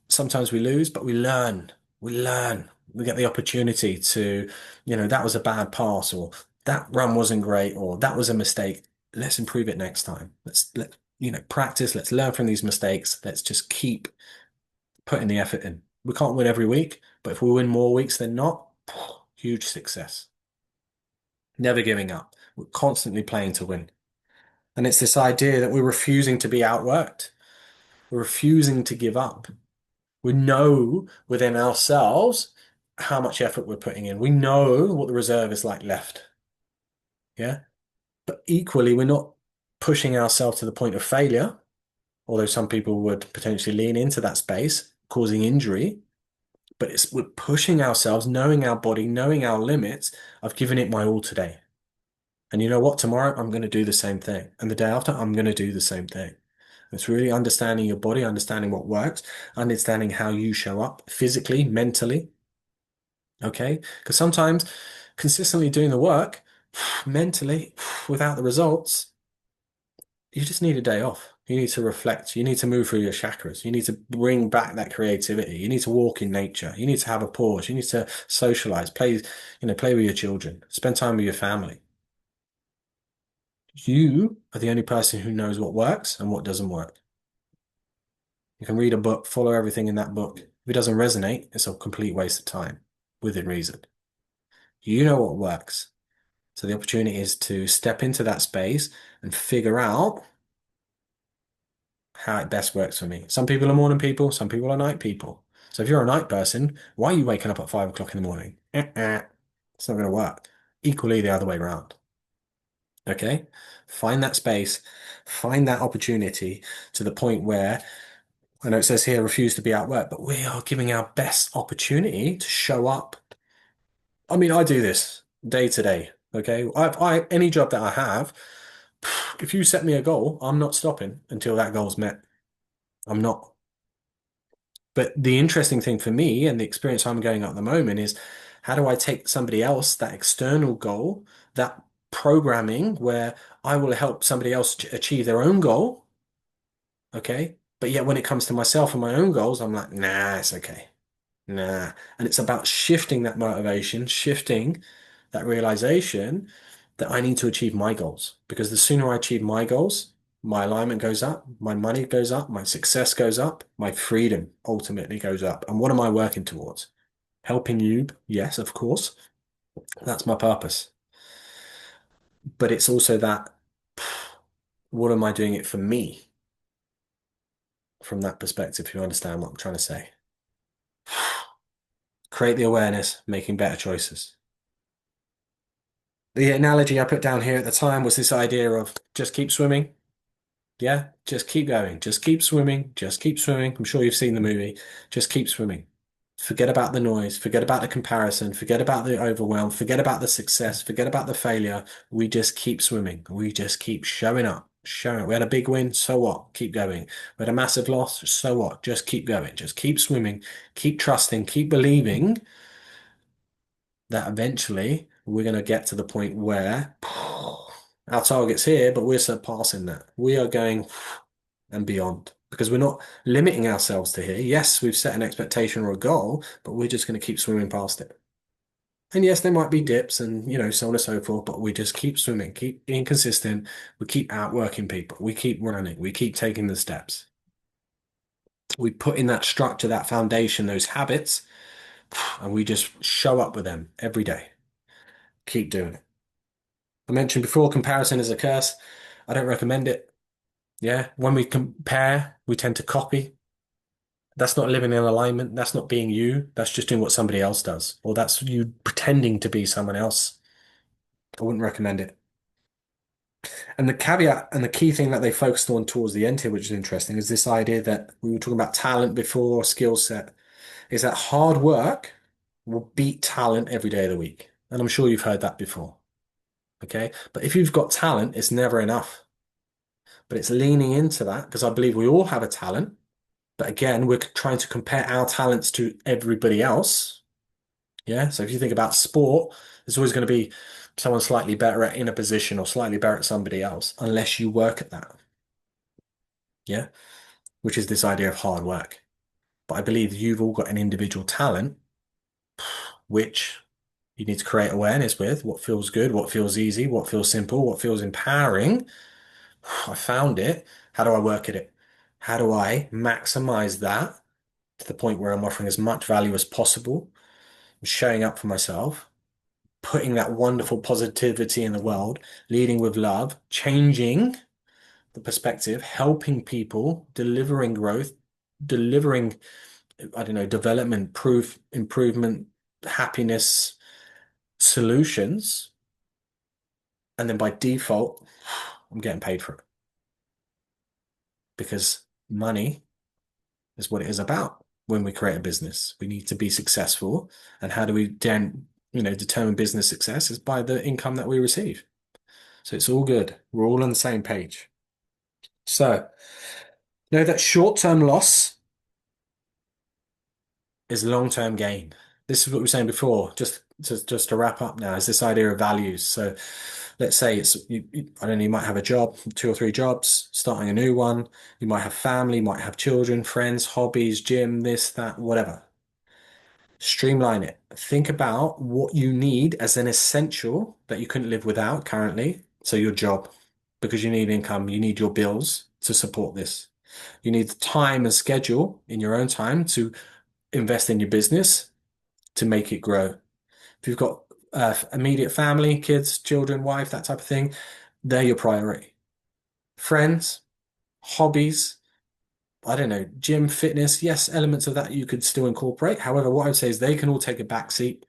Sometimes we lose, but we learn. We learn. We get the opportunity to, that was a bad pass, or that run wasn't great, or that was a mistake. Let's improve it next time. Practice. Let's learn from these mistakes. Let's just keep putting the effort in. We can't win every week, but if we win more weeks than not, huge success. Never giving up. We're constantly playing to win. And it's this idea that we're refusing to be outworked. We're refusing to give up. We know within ourselves how much effort we're putting in. We know what the reserve is like left. Yeah. But equally, we're not pushing ourselves to the point of failure, although some people would potentially lean into that space, causing injury. But we're pushing ourselves, knowing our body, knowing our limits. I've given it my all today. And you know what? Tomorrow I'm going to do the same thing. And the day after, I'm going to do the same thing. It's really understanding your body, understanding what works, understanding how you show up physically, mentally. Okay? Because sometimes consistently doing the work mentally without the results, you just need a day off. You need to reflect. You need to move through your chakras. You need to bring back that creativity. You need to walk in nature. You need to have a pause. You need to socialize, play with your children, spend time with your family. You are the only person who knows what works and what doesn't work. You can read a book, follow everything in that book. If If it doesn't resonate, it's a complete waste of time within reason. You know what works. So the opportunity is to step into that space and figure out how it best works for me. Some people are morning people, some people are night people. So if you're a night person, why are you waking up at 5 o'clock in the morning? It's not going to work. Equally the other way around. Okay? Find that space, find that opportunity to the point where I know it says here refuse to be outworked, but we are giving our best opportunity to show up. I mean, I do this day to day. Okay. Any job that I have, if you set me a goal, I'm not stopping until that goal's met. I'm not. But the interesting thing for me and the experience I'm going at the moment is how do I take somebody else, that external goal, that programming where I will help somebody else achieve their own goal. Okay. But yet when it comes to myself and my own goals, I'm like, nah, it's okay. Nah. And it's about shifting that motivation, shifting that realization that I need to achieve my goals. Because the sooner I achieve my goals, my alignment goes up, my money goes up, my success goes up, my freedom ultimately goes up. And what am I working towards? Helping you, yes, of course. That's my purpose. But it's also that what am I doing it for me from that perspective, if you understand what I'm trying to say? Create the awareness, making better choices. The analogy I put down here at the time was this idea of just keep swimming. Yeah, just keep going. Just keep swimming. Just keep swimming. I'm sure you've seen the movie. Just keep swimming. Forget about the noise. Forget about the comparison. Forget about the overwhelm. Forget about the success. Forget about the failure. We just keep swimming. We just keep showing up. Showing up. We had a big win. So what? Keep going. We had a massive loss. So what? Just keep going. Just keep swimming. Keep trusting. Keep believing that eventually we're going to get to the point where our target's here, but we're surpassing that. We are going and beyond because we're not limiting ourselves to here. Yes, we've set an expectation or a goal, but we're just going to keep swimming past it. And yes, there might be dips and, so on and so forth, but we just keep swimming, keep being consistent. We keep outworking people. We keep running. We keep taking the steps. We put in that structure, that foundation, those habits, and we just show up with them every day. Keep doing it. I mentioned before, comparison is a curse. I don't recommend it. Yeah. When we compare, we tend to copy. That's not living in alignment. That's not being you. That's just doing what somebody else does. Or that's you pretending to be someone else. I wouldn't recommend it. And the caveat and the key thing that they focused on towards the end here, which is interesting, is this idea that we were talking about talent before, skill set, is that hard work will beat talent every day of the week. And I'm sure you've heard that before. Okay. But if you've got talent, it's never enough. But it's leaning into that because I believe we all have a talent. But again, we're trying to compare our talents to everybody else. Yeah. So if you think about sport, there's always going to be someone slightly better in a position or slightly better at somebody else, unless you work at that. Yeah. Which is this idea of hard work. But I believe you've all got an individual talent, which you need to create awareness with what feels good, what feels easy, what feels simple, what feels empowering. I found it. How do I work at it? How do I maximize that to the point where I'm offering as much value as possible, showing up for myself, putting that wonderful positivity in the world, leading with love, changing the perspective, helping people, delivering growth, delivering, I don't know, development, proof, improvement, happiness, solutions. And then by default, I'm getting paid for it because money is what it is about. When we create a business, we need to be successful. And how do we then, determine business success is by the income that we receive. So it's all good. We're all on the same page. So know that short-term loss is long-term gain. This is what we were saying before, just to wrap up now, is this idea of values. So let's say I don't know, you might have a job, 2 or 3 jobs, starting a new one. You might have family, you might have children, friends, hobbies, gym, this, that, whatever. Streamline it. Think about what you need as an essential that you couldn't live without currently. So your job, because you need income, you need your bills to support this. You need the time and schedule in your own time to invest in your business to make it grow. If you've got immediate family, kids, children, wife, that type of thing, they're your priority. Friends, hobbies, I don't know, gym, fitness, yes, elements of that you could still incorporate. However, what I would say is they can all take a back seat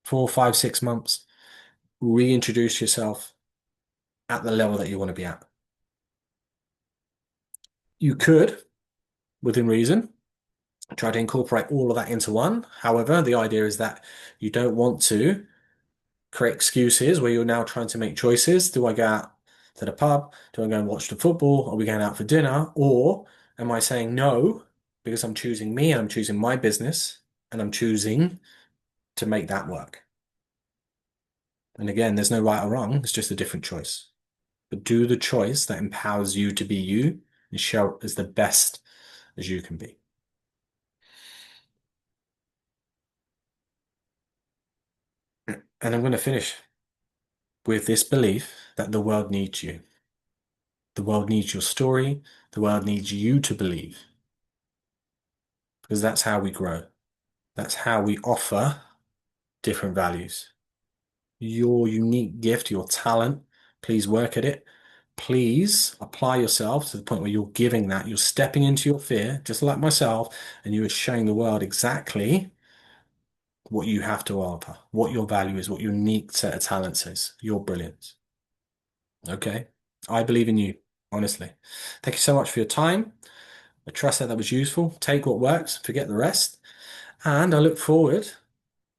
4, 5, 6 months. Reintroduce yourself at the level that you want to be at. You could, within reason, try to incorporate all of that into one. However, the idea is that you don't want to create excuses where you're now trying to make choices. Do I go out to the pub? Do I go and watch the football? Are we going out for dinner? Or am I saying no because I'm choosing me and I'm choosing my business and I'm choosing to make that work? And again, there's no right or wrong, it's just a different choice. But do the choice that empowers you to be you and show up as the best as you can be. And I'm going to finish with this belief that the world needs you. The world needs your story. The world needs you to believe because that's how we grow. That's how we offer different values. Your unique gift, your talent, please work at it. Please apply yourself to the point where you're giving that. You're stepping into your fear, just like myself, and you are showing the world exactly what you have to offer, what your value is, what your unique set of talents is, your brilliance. Okay. I believe in you, honestly. Thank you so much for your time. I trust that that was useful. Take what works, forget the rest. And I look forward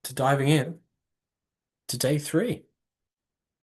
to diving in to day 3.